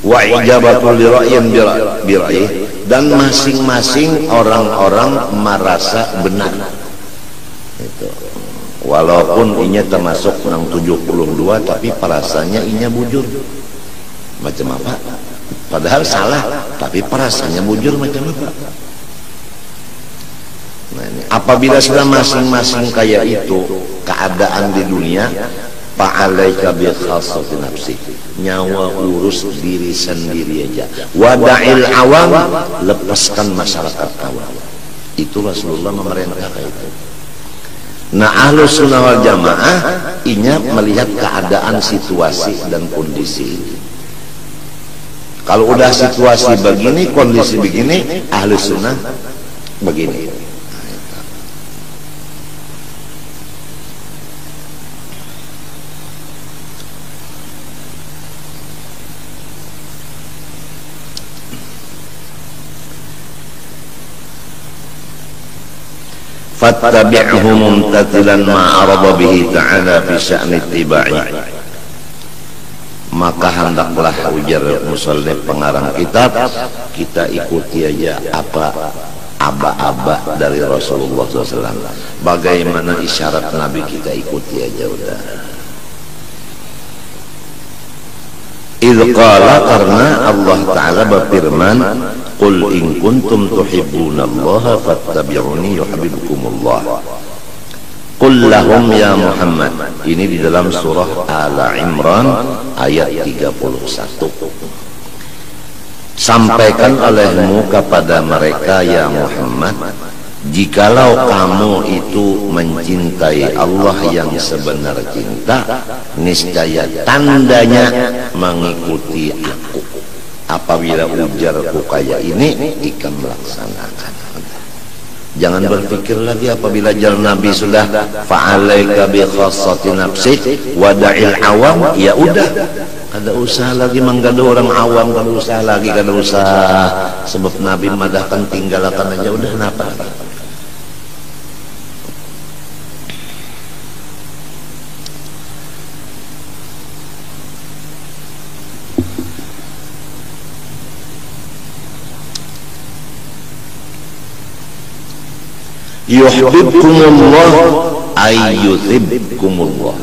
Wa ijabatul ra'yin bi ra'yih, dan masing-masing orang-orang merasa benar. Itu. Walaupun inya termasuk yang 72 tapi perasaannya inya bujur. Macam apa? Padahal salah tapi perasaannya bujur macam apa? Nah, ini. Apabila sudah masing-masing kayak itu keadaan di dunia, fa'alaika bi khassati nafsik, nyawa urus diri sendiri aja. Wada'il awam, lepaskan masyarakat awam. Itu Rasulullah memerintahkan itu. Nah, Ahlus Sunnah wal Jamaah inya melihat keadaan situasi dan kondisi. Kalau udah situasi begini, kondisi begini, Ahlus Sunnah begini. Fattabi'hu mumtathilan ma arada bihi ta'ala fi sya'ni ittiba'i. Maka hendaklah, ujar musannif pengarang kitab, kita ikuti aja apa aba-aba dari Rasulullah SAW. Bagaimana isyarat Nabi, kita ikuti aja udah. Idh qala, karena Allah Ta'ala berfirman, qul in kuntum tuhibbunallaha fattabi'uni yuhibbukumullah. Qul lahum ya Muhammad. Ini di dalam surah Al-Imran ayat 31. Sampaikan olehmu kepada mereka ya Muhammad, jikalau kamu itu mencintai Allah yang sebenar cinta, niscaya tandanya mengikuti aku. Apabila ujarku kayak ini, ikan melaksanakan. Jangan berpikir lagi apabila jalan Nabi sudah fa'alaika bi khassati nafsi wada'il awam, ya udah, kada usah lagi menggada orang awam, kada usah lagi, kada usah, sebab Nabi madahkan tinggalkan aja udah. Kenapa? Yuhibbukumullah ay yuthibbukumullah.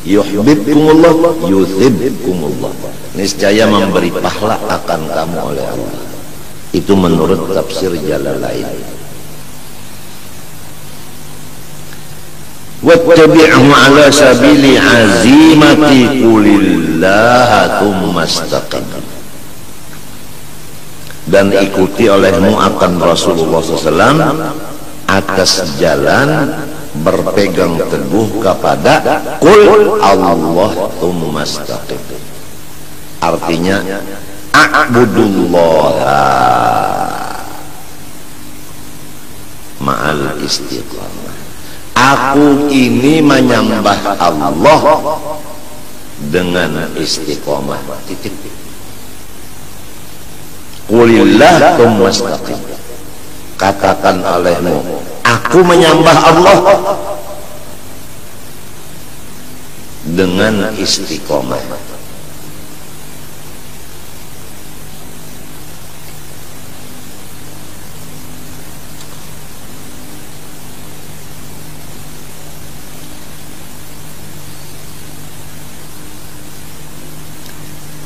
Yuhibbukumullah yuthibbukumullah. Niscaya memberi pahala akan kamu oleh Allah. Itu menurut tafsir Jalalain. Wattabi'hu ala sabili azimati qulillaha thumma istaqim. Dan ikuti olehmu akan Rasulullah SAW atas jalan berpegang teguh kepada qul Allah thumma istaqim. Artinya a'budullah ma'al istiqamah. Aku ini menyembah Allah dengan istiqamah. Titik. Qulillah thumma istaqim. Katakan olehmu, aku menyembah Allah dengan istiqomah.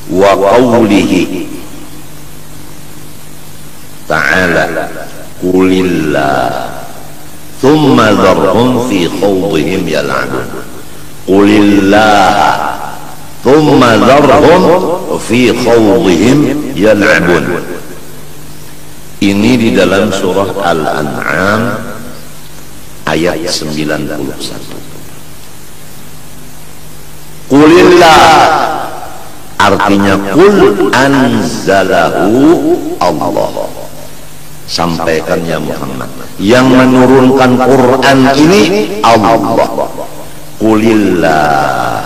Wa qawlihi ta'ala qulillah thumma dharhum fi khawdihim yal'abun. Qulillah thumma dharhum fi khawdihim yal'abun. Ini di dalam surah Al-An'am ayat 91. Qulillah artinya qul anzalahu Allah. Sampaikan ya Muhammad, yang menurunkan Quran ini Allah. Qulillah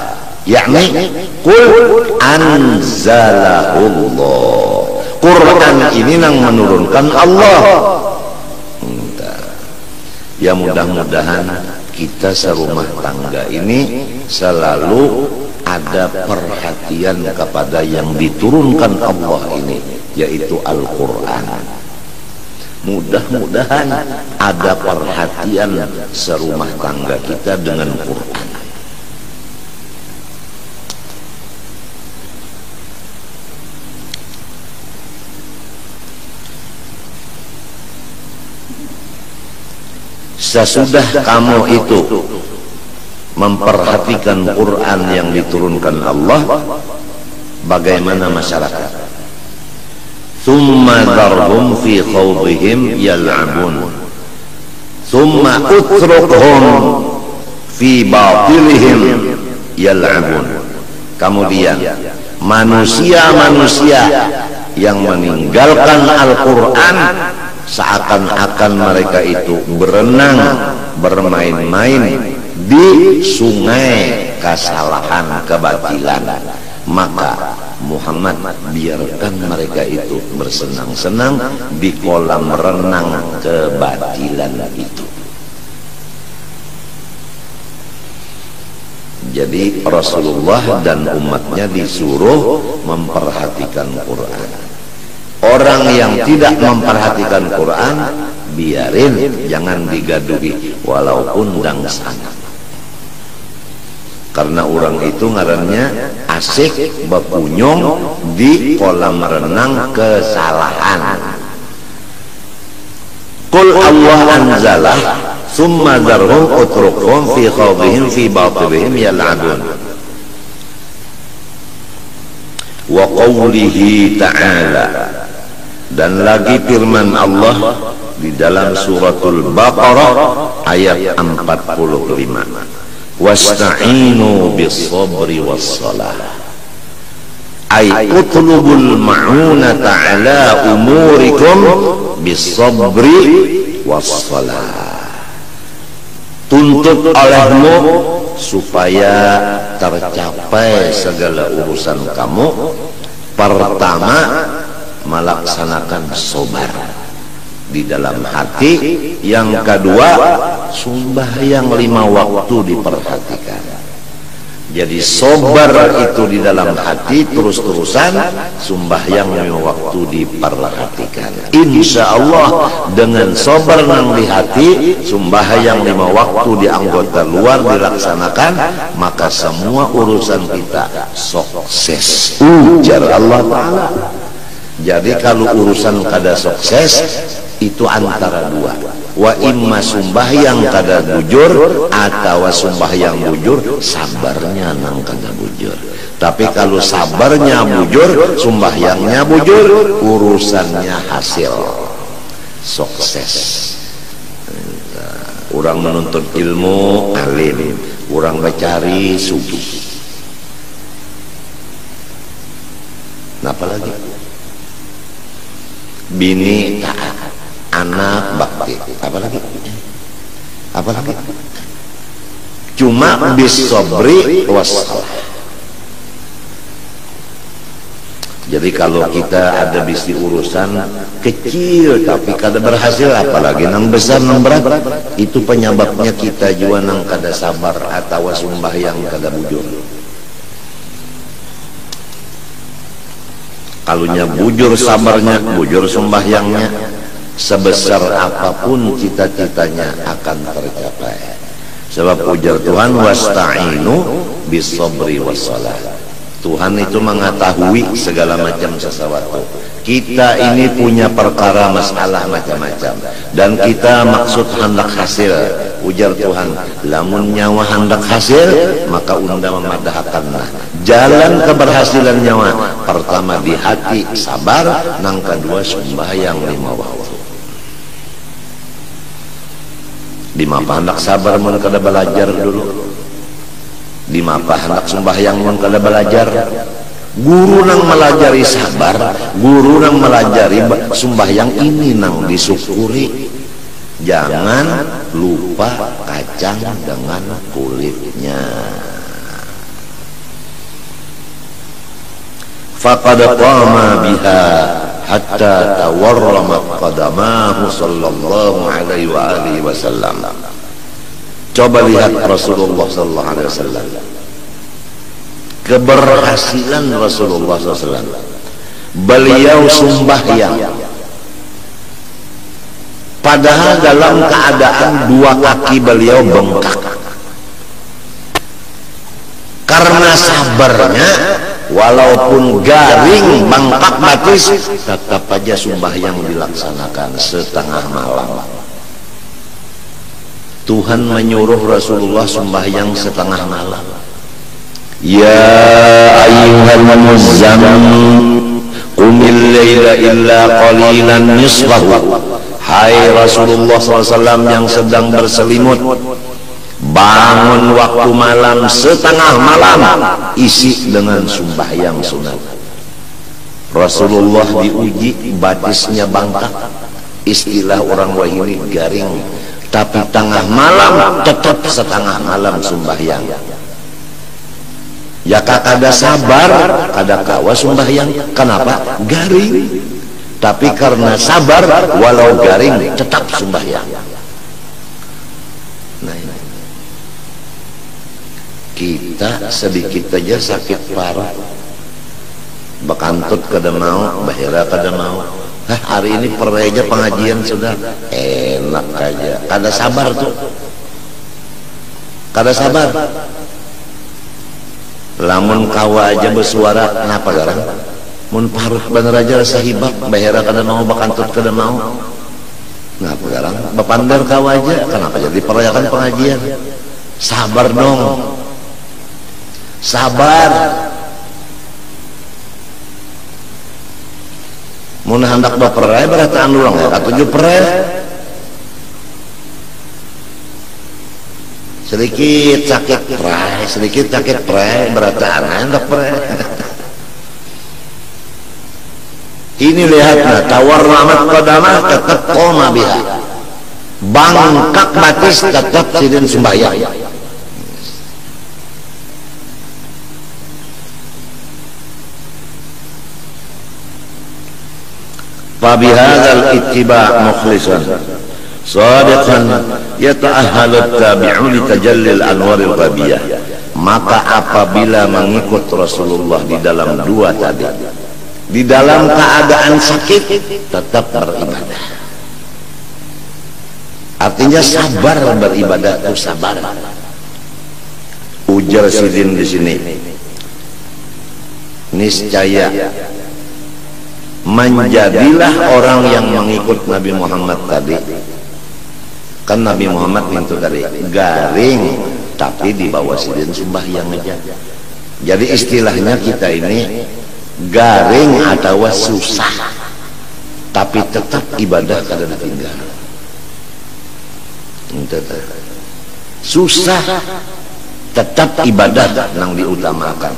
yakni qul anzalahullah. Quran ini yang menurunkan Allah. Ya mudah-mudahan kita serumah tangga ini selalu ada perhatian kepada yang diturunkan Allah ini, yaitu Al-Quran. Mudah-mudahan ada perhatian serumah tangga kita dengan Quran. Sesudah kamu itu memperhatikan Quran yang diturunkan Allah, bagaimana masyarakat? Thumma dharhum fi khawdihim yal'abun. thumma utrukhum fi batilihim yal'abun. Kemudian manusia-manusia yang meninggalkan Al-Quran seakan-akan mereka itu berenang, bermain-main di sungai kesalahan, kebatilan. Maka Muhammad biarkan mereka itu bersenang-senang di kolam renang kebatilan itu. Jadi Rasulullah dan umatnya disuruh memperhatikan Quran. Orang yang tidak memperhatikan Quran, biarin, jangan digaduhi walaupun dangsan. Karena orang itu ngarannya asik bepunyung di kolam renang kesalahan. Qul Allah anzalah summa zarhum utrukhum fi khawdihim fi batilihim yal'abun. Wa qawlihi ta'ala, dan lagi firman Allah di dalam suratul Baqarah ayat 45, wasta'inu bis-sabri was-salah, ay utlubul ma'unata ala umurikum bis-sabri was-salah. Tuntut olehmu supaya tercapai segala urusan kamu. Pertama, melaksanakan sabar di dalam hati. Yang kedua, sembahyang 5 waktu diperhatikan. Jadi sabar itu di dalam hati terus-terusan, sembahyang 5 waktu diperhatikan. Insya Allah dengan sabar nang di hati, sembahyang 5 waktu di anggota luar dilaksanakan, maka semua urusan kita sukses. Ujar Allah Ta'ala. Jadi kalau urusan kada sukses itu antara dua, wa imma sembahyang kada bujur atau sembahyang bujur sabarnya nang kada bujur. Tapi kalau sabarnya bujur, sembahyangnya bujur, urusannya hasil sukses. Orang menuntut ilmu alim, orang mencari sugih. Napa lagi? Bini taat, anak bakti, apalagi cuma bisobri wassalah. Jadi kalau kita ada bisi urusan kecil tapi kada berhasil, apalagi nang besar nang berat, itu penyebabnya kita juga nang kada sabar atau sembahyang kada bujur. Kalunya bujur sabarnya, bujur sembahyangnya, sebesar apapun cita-citanya akan tercapai. Sebab ujar Tuhan, wasta'inu bis-sabri was-salah. Tuhan itu mengetahui segala macam sesuatu. Kita ini punya perkara masalah macam-macam, dan kita maksud hendak hasil. Ujar Tuhan, lamun nyawa hendak hasil, maka unda memadahkanlah jalan keberhasilan nyawa. Pertama di hati sabar, nang kedua sembahyang 5 waktu. Di mapa hendak sabar mun kada belajar dulu, di mapa hendak sembahyang mun kada belajar. Guru nang melajari sabar, guru nang melajari sembahyang, ini nang disyukuri. Jangan lupa kacang dengan kulitnya. Faqad qama biha hatta tawarramat qadamahu sallallahu alaihi wa alihi wasallam. Coba lihat Rasulullah sallallahu alaihi wasallam, keberhasilan Rasulullah SAW. Beliau sembahyang padahal dalam keadaan 2 kaki beliau bengkak. Karena sabarnya, walaupun garing bengkak batis, tetap aja sembahyang dilaksanakan setengah malam. Tuhan menyuruh Rasulullah sembahyang setengah malam. Ya ayyuhal muzammil qumil laila illa qalilan nisfahu hai Rasulullah SAW yang sedang berselimut, bangun waktu malam setengah malam, isi dengan sembahyang sunat. Rasulullah diuji, batisnya bangkak, istilah orang Wahini garing, tapi tengah malam tetap setengah malam sembahyang. Ya kada sabar, kada kawa sembahyang. Kenapa? Garing. Tapi karena sabar, walau garing tetap sembahyang. Nah, kita sedikit aja sakit parah, bekantut kada mau, bahira kada mau. Hari ini pereja pengajian sudah enak aja, kada sabar tuh, kada sabar. Lamun kawa aja bersuara, kenapa garang? Mun paruh bener aja rasa hibak, bahira kada mau, bekantut kada mau. Kenapa garang? Bapandar kawa aja, kenapa jadi perayakan pengajian? Sabar dong, sabar. Mun hendak berperai berataan ulang ya, katujuh perai. Sedikit sakit perai, sedikit sakit perai, berataan hendak perai. Ini lihatlah, tawar ramat qadamah tetap koma biha, bangkak batis tetap sidin sembahyang. Fabihadzal ittiba' mukhlisan sadiqan yata'ahhalu at-tabi'u li tajallil anwaril ghabiyah. Maka apabila mengikut Rasulullah di dalam dua tadi, di dalam keadaan sakit tetap beribadah, artinya sabar beribadah itu sabar. Ujar sidin di sini, niscaya menjadilah orang yang mengikut Nabi Muhammad tadi. Kan Nabi Muhammad itu tadi garing, tapi di bawah sidin sembahyang aja. Jadi istilahnya kita ini garing atau susah, tapi tetap ibadah kada ditinggal. Susah tetap ibadah yang diutamakan.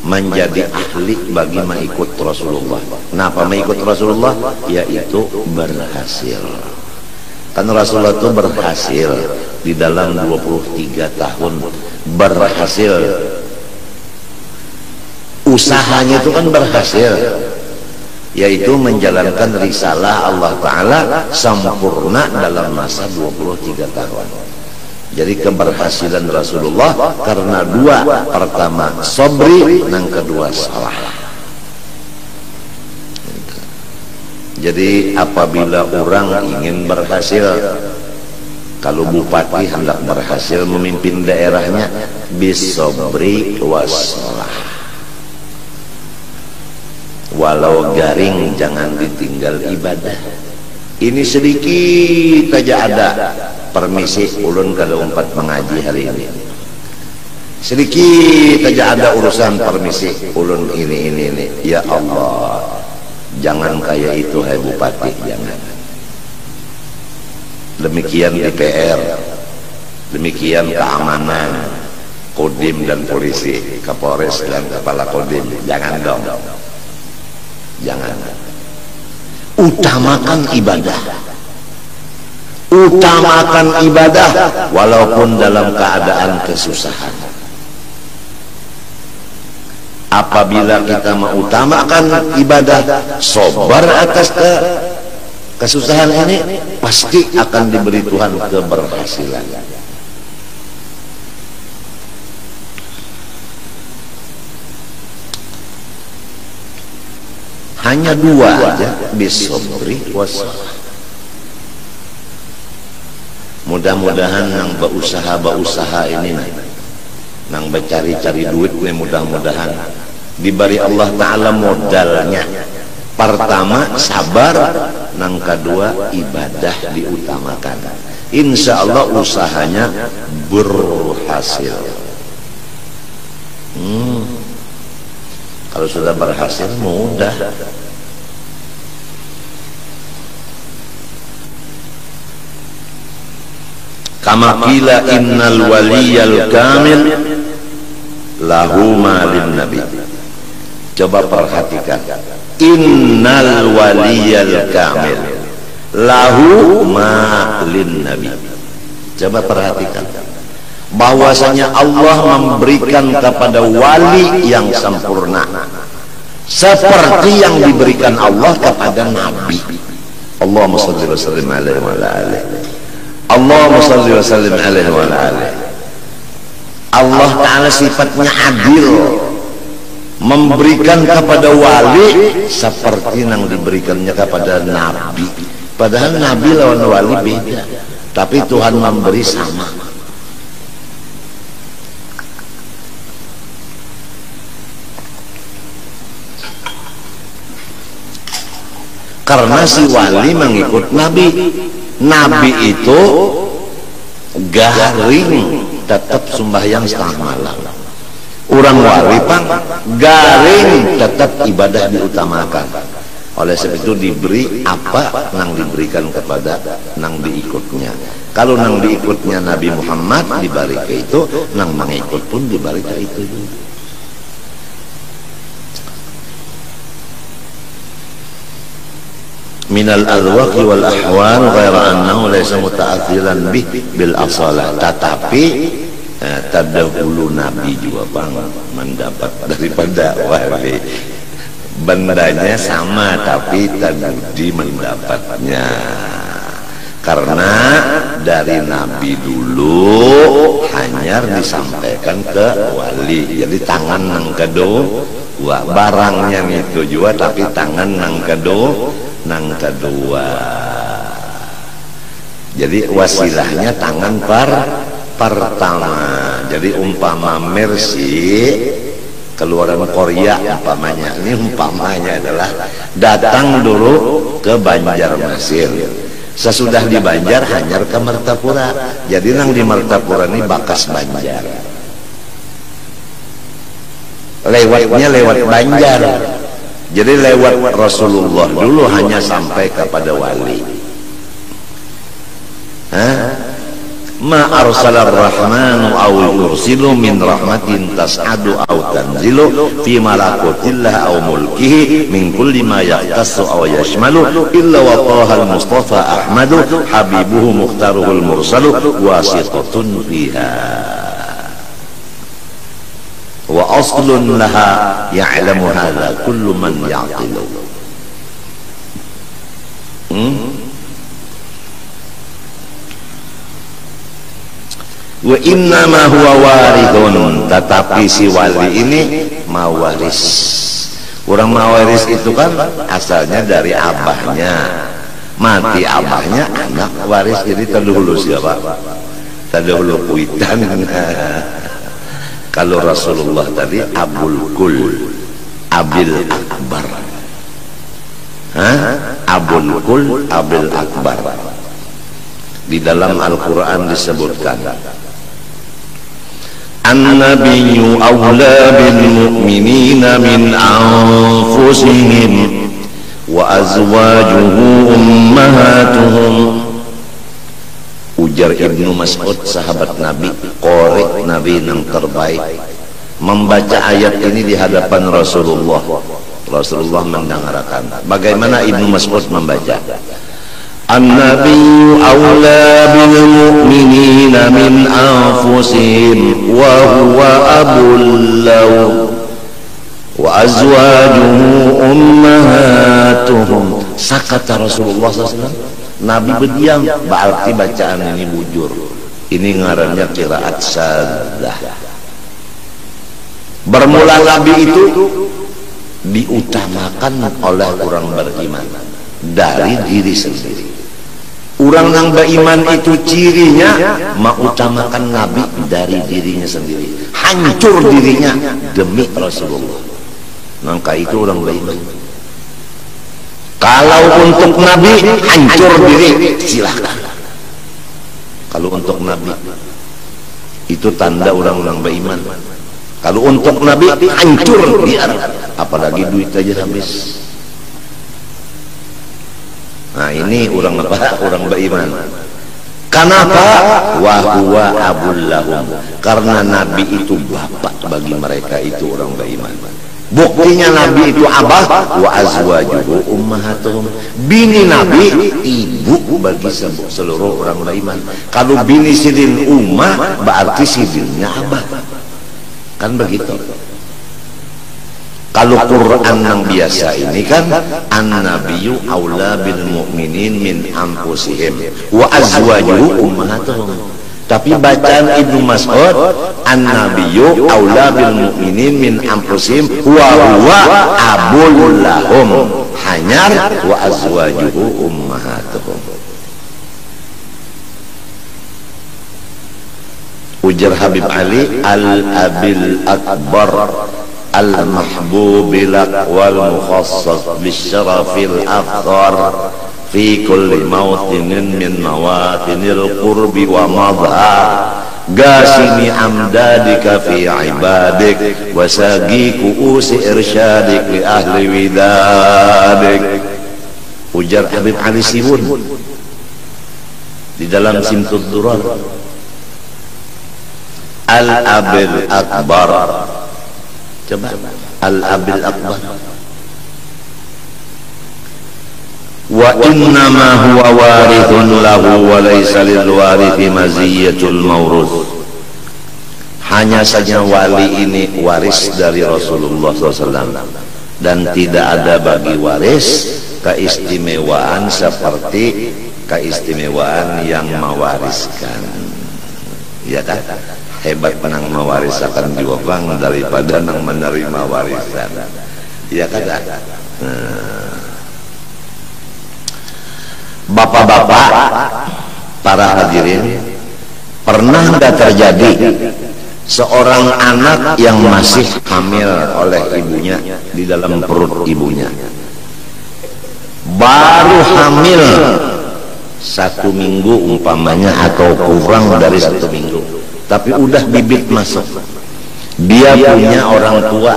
Menjadi ahli bagi mengikut Rasulullah. Kenapa mengikut Rasulullah? Yaitu berhasil. Kan Rasulullah itu berhasil di dalam 23 tahun, berhasil. Usahanya itu kan berhasil, yaitu menjalankan risalah Allah Ta'ala sempurna dalam masa 23 tahun. Jadi keberhasilan Rasulullah karena dua, pertama sobri, yang kedua salah. Jadi apabila orang ingin berhasil, kalau bupati hendak berhasil memimpin daerahnya, bisobri wassalah, walau garing jangan ditinggal ibadah. Ini sedikit aja ada, permisi ulun kada umpat mengaji hari ini, sedikit aja ada urusan permisi ulun ini. Ya Allah, jangan kayak itu hai bupati, jangan. Demikian DPR, demikian keamanan, Kodim dan polisi, Kapolres dan kepala Kodim, jangan dong, jangan. Utamakan ibadah, utamakan ibadah walaupun dalam keadaan kesusahan. Apabila kita mengutamakan ibadah, sabar atas kesusahan ini, pasti akan diberi Tuhan keberhasilan. Hanya dua aja, bisobri wassalah. Mudah-mudahan nang berusaha ini nang bercari-cari duit nih, mudah-mudahan diberi Allah Ta'ala modalnya. Pertama sabar, nang kedua ibadah diutamakan. Insya Allah usahanya berhasil. Kalau sudah berhasil mudah, Kama qila innal waliyal kamil lahu malin nabi. Coba perhatikan, innal waliyal kamil lahu malin nabi. Coba perhatikan bahwasanya Allah memberikan kepada wali yang sempurna seperti yang diberikan Allah kepada nabi. Allahumma shalli wa sallim alaihi wa ala alihi. Allahumma shalli wa sallim alaihi wa ala alihi. Allah Ta'ala sifatnya adil, memberikan kepada wali seperti yang diberikannya kepada nabi. Padahal nabi lawan wali beda, tapi Tuhan memberi sama. Karena si wali mengikut nabi. Nabi itu garing tetap sembahyang setengah malam. Orang wali pang garing tetap ibadah diutamakan. Oleh sebab itu diberi apa nang diberikan kepada nang diikutnya. Kalau nang diikutnya Nabi Muhammad diberi ke itu, nang mengikut pun diberi ke itu juga. Minal alwaqi wal ahwal ghaira annahu laysa muta'athiran bih bil asalah. Tetapi terdahulu nabi juga bang mendapat daripada wali. Bendanya sama tapi tadi mendapatnya. Karena dari nabi dulu hanya disampaikan ke wali. Jadi tangan nang kedua barangnya itu juga, tapi tangan nang kedua. Jadi wasilahnya tangan pertama. Jadi umpama Mercy keluaran Korea umpamanya, ini umpamanya adalah datang dulu ke Banjarmasin. Sesudah di Banjar hanyar ke Martapura. Jadi nang di Martapura ini bakas Banjar. Lewatnya lewat Banjar. Jadi lewat Rasulullah dulu hanya sampai kepada wali. Ma arsalar rahmanu aw yursilu min rahmatin tas'adu aw tanzilu fi malakutillah aw mulkihi min kulli ma yaqtassu aw yashmalu illa wa tahal mustafa ahmadu habibuhu mukhtaruhul mursalu wasitatun fiha wa aslun laha ya'lamu hadha kullu man ya'qilu. Wa inna ma huwa warithun, tetapi si wali ini mawaris. Orang mawaris itu kan asalnya dari abahnya, mati abahnya anak waris. Jadi terdahulu siapa? Terdahulu kuitan. Kalau Rasulullah tadi Abul Kul, Abil Akbar. Abul Kul, Abil Akbar. Di dalam Al-Quran disebutkan, An-Nabiyyu awla bil mu'minina min anfusihim wa azwajuhu ummahatuhum. Ujar Ibnu Mas'ud, sahabat Nabi, korek Nabi yang terbaik, membaca ayat ini di hadapan Rasulullah. Rasulullah mendengarkan. Bagaimana Ibnu Mas'ud membaca? An-Nabiyyu awla bil mu'minina min anfusihim wa huwa abul lahum wa azwajuhu ummahatuhum. Sakata Rasulullah SAW. Nabi berdiam, berarti bacaan ini bujur. Ini ngarannya qiraat saddah. Bermula Nabi itu diutamakan oleh orang beriman dari diri sendiri. Orang yang beriman itu cirinya mengutamakan Nabi dari dirinya sendiri, hancur dirinya demi Rasulullah. Maka itu orang beriman. Kalau untuk Nabi hancur diri, silahkan. Kalau untuk Nabi itu tanda orang-orang beriman. Kalau untuk Nabi hancur dia, apalagi duit aja habis. Nah ini orang apa? Orang beriman. Kenapa? Wa huwa abul lahum, karena Nabi itu bapak bagi mereka itu orang beriman. Buktinya Nabi itu abah, wa azwajuhu ummahatuhum, bini Nabi ibu bagi seluruh orang beriman. Kalau bini sidin ummah berarti sidinnya abah, kan begitu. Kalau Quran yang biasa ini kan an-nabiyyu aula bil mu'minin min anfusihim wa azwajuhu ummahatuhum. Tapi bacaan Ibnu Mas'ud an-nabiyyu aula bil mu'minin min anfusihim wa huwa abul lahum, hanyar wa azwajuhu ummahatuhum. Ujar Habib Ali al-abil akbar al-mahbubil wal mukhassas bisyarafil afkhar fi kulli mawtinin min mawatinil qurbi wa madhar gasimi amdadika fi ibadik wasagi kuusi irsyadik li ahli widadik. Ujar Habib Ali Sibun di dalam Simtud Durar, al-abil akbar, coba al-abil akbar, wa innama huwa warithun lahu wa laysa lil warithi maziyatul mawruth. Hanya saja wali ini waris dari Rasulullah SAW, dan tidak ada bagi waris keistimewaan seperti keistimewaan yang mewariskan. Ya kan? Hebat menang mewariskan diwabang daripada nang menerima warisan. Ya kan? Bapak-bapak, para hadirin, pernah nggak terjadi seorang anak yang masih hamil oleh ibunya di dalam perut ibunya, baru hamil 1 minggu umpamanya atau kurang dari 1 minggu, tapi udah bibit masuk, dia punya orang tua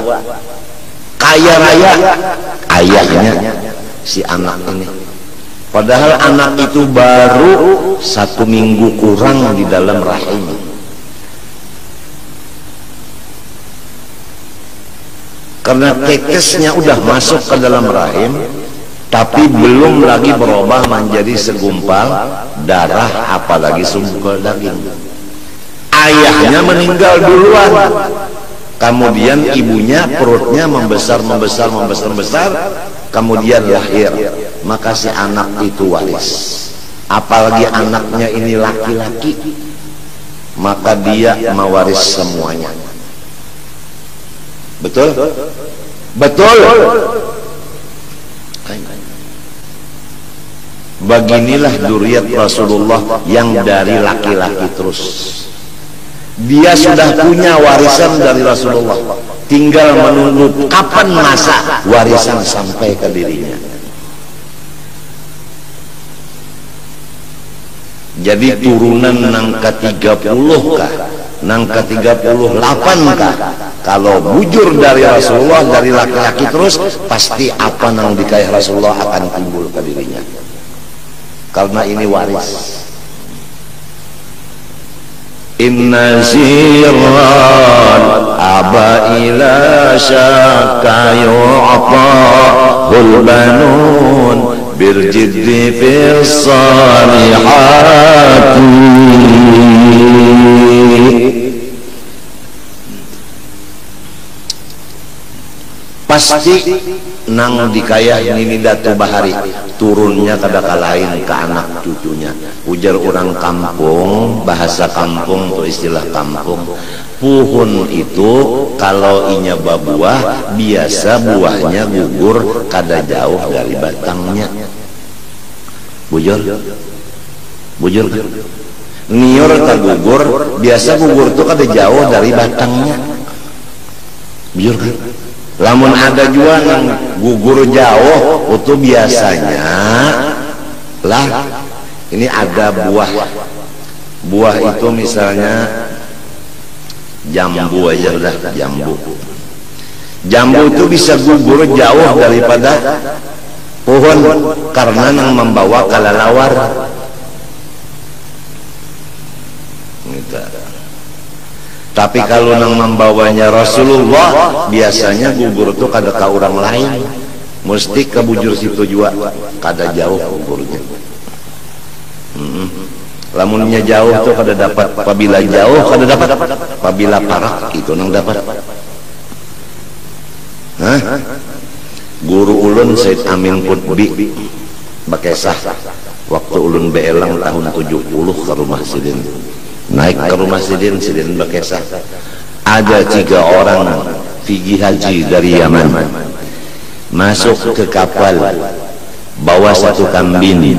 kaya raya, ayahnya si anak ini, padahal anak itu baru 1 minggu kurang di dalam rahim. Karena tekesnya udah masuk ke dalam rahim, tapi belum lagi berubah menjadi segumpal darah, apalagi segumpal daging. Ayahnya meninggal duluan, kemudian ibunya perutnya membesar, kemudian lahir. Maka si anak itu waris, apalagi anaknya ini laki-laki, maka dia mewaris semuanya. Betul? Betul. Beginilah dzurriyyat Rasulullah yang dari laki-laki terus. Dia sudah punya warisan dari Rasulullah, tinggal menunggu kapan masa warisan sampai ke dirinya. Jadi turunan nang ke-30 kah, nang ke-38 kah, kalau bujur dari Rasulullah dari laki-laki terus, pasti apa nang dikaya Rasulullah akan timbul ke dirinya, karena ini waris. Inna zirran aba ila syaka yu'atahul banun birjiddi fis salihati. Pasti nang dikayah ini datu bahari turunnya kadaka lain ke anak cucunya. Ujar orang kampung, bahasa kampung tuh istilah kampung, pohon itu kalau inya babuah biasa buahnya gugur kada jauh dari batangnya. Bujur kan? Nior tak gugur, biasa gugur tuh kada jauh dari batangnya. Bujur kan? Lamun ada juga yang gugur jauh, itu biasanya lah ini ada buah itu misalnya jambu aja udah, jambu itu bisa gugur jauh daripada pohon karena yang membawa kalalawar. Tapi kalau nang membawanya Rasulullah, biasanya gugur tuh kada ka orang lain, mesti ke bujur situ juga, kada jauh gugurnya. Lamunnya jauh tuh kada dapat, apabila jauh kada dapat, apabila parak itu nang dapat. Guru ulun Said Amin Qutbi Bakesah, waktu ulun beelang tahun 70 ke rumah Sidin, naik ke rumah Sidin Bakesah, ada 3 orang pergi haji dari Yaman, masuk ke kapal bawa 1 kambing,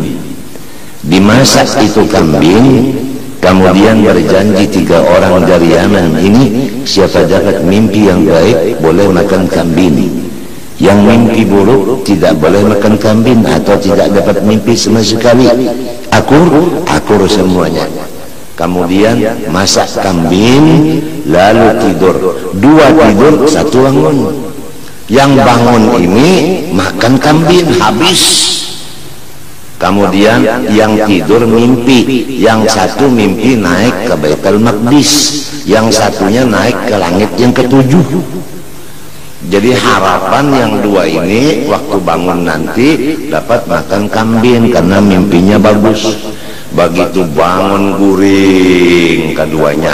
dimasak itu kambing, kemudian berjanji 3 orang dari Yaman ini, siapa dapat mimpi yang baik boleh makan kambing, yang mimpi buruk tidak boleh makan kambing atau tidak dapat mimpi sama sekali. Akur semuanya. Kemudian masak kambing, lalu tidur. 2 tidur, 1 bangun. Yang bangun ini makan kambing habis. Kemudian yang tidur mimpi, yang 1 mimpi naik ke Baitul Maqdis, yang 1-nya naik ke langit yang ke-7. Jadi harapan yang 2 ini waktu bangun nanti dapat makan kambing karena mimpinya bagus. Begitu bangun guring keduanya,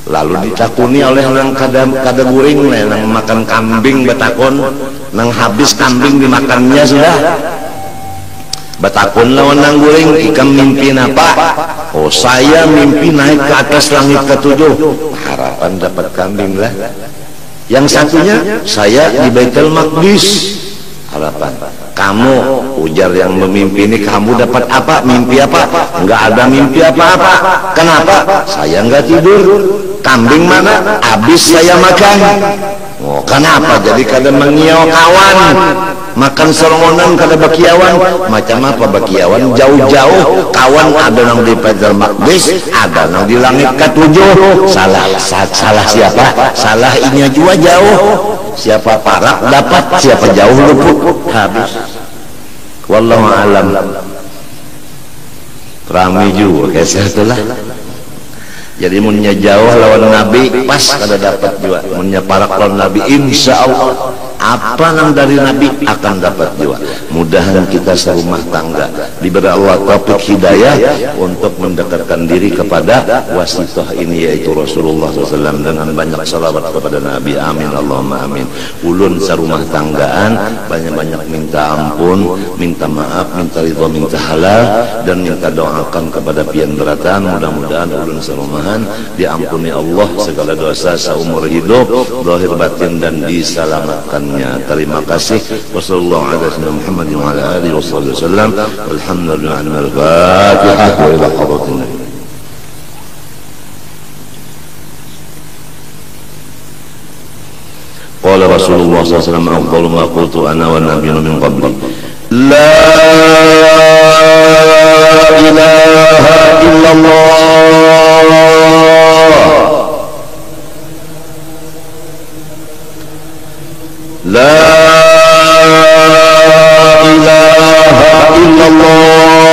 lalu ditakuni oleh nang kada guring nang makan kambing, betakon nang habis kambing dimakannya sudah. Betakun lawan nang guring, ikam mimpi apa? Oh, saya mimpi naik ke atas langit ke-7. Harapan dapat kambing lah. Yang satunya saya di Baitul Maqdis. Harapan. Kamu, ujar yang memimpi ini, kamu dapat apa? Mimpi apa? Enggak ada mimpi apa-apa. Kenapa? Saya enggak tidur. Kambing mana? Habis saya makan. Oh, kenapa? Jadi kada mengiau kawan. Makan serongonan kada bakiawan. Macam apa bakiawan? Jauh-jauh kawan, ada nang di Baitul Maqdis, ada nang di langit ke-7. Salah siapa? Salah inya juga jauh. Siapa parak dapat, siapa jauh luput habis. Wallahu alam. Ramai juga kayak itulah. Jadi munnya jauh lawan Nabi pas kada dapat juga, munnya parak lawan Nabi insya Allah apa nang dari Nabi akan dapat juga. Mudahan kita serumah tangga diberi Allah taufik hidayah untuk mendekatkan diri kepada wasitah ini, yaitu Rasulullah SAW, dengan banyak salawat kepada Nabi. Amin Allahumma amin. Ulun serumah tanggaan banyak-banyak minta ampun, minta maaf, minta ridha, minta halal, dan minta doakan kepada pian beratan. Mudah-mudahan ulun serumahan diampuni Allah segala dosa seumur hidup, zahir batin, dan diselamatkannya. Terima kasih. Wassallallahu ala sayyidina Muhammadin wa ala alihi wasallam. Alhamdulillah. Al-Fatihah wa ila hadratin. Qala Rasulullah sallallahu alaihi wasallam, afdalu ma qultu ana wan nabiyyuna min qabli, la ilaha illallah, la ilaha illallah,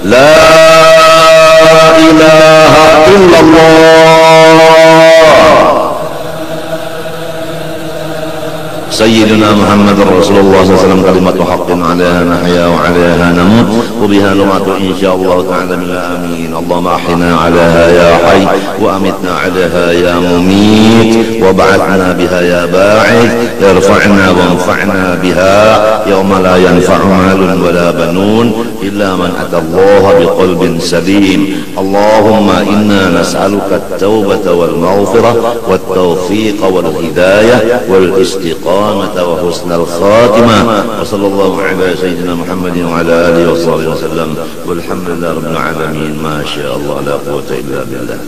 la ilaha illallah, Sayyidina Muhammad Rasulullah SAW, kalimatu haqqin alaiha nahya wa alaiha namut wa biha numatu insyaallah ta'ala min amin. Allahumma ahyina alaiha ya hayy wa amitna alaiha ya mumit wa ba'athna biha ya ba'ith, irfa'na wa anfa'na biha yawma la yanfa'u malun wa la banun illa man atallaha biqalbin salim. Allahumma inna nas'aluka at-taubata wal maghfirah wat tawfiq wal hidayah wal istiqamah wa husnal khatimah. Wa sallallahu ala sayyidina Muhammadin wa ala alihi wa sahbihi wa sallam. Walhamdulillahi rabbil alamin. Ma sya Allah la quwwata illa billah.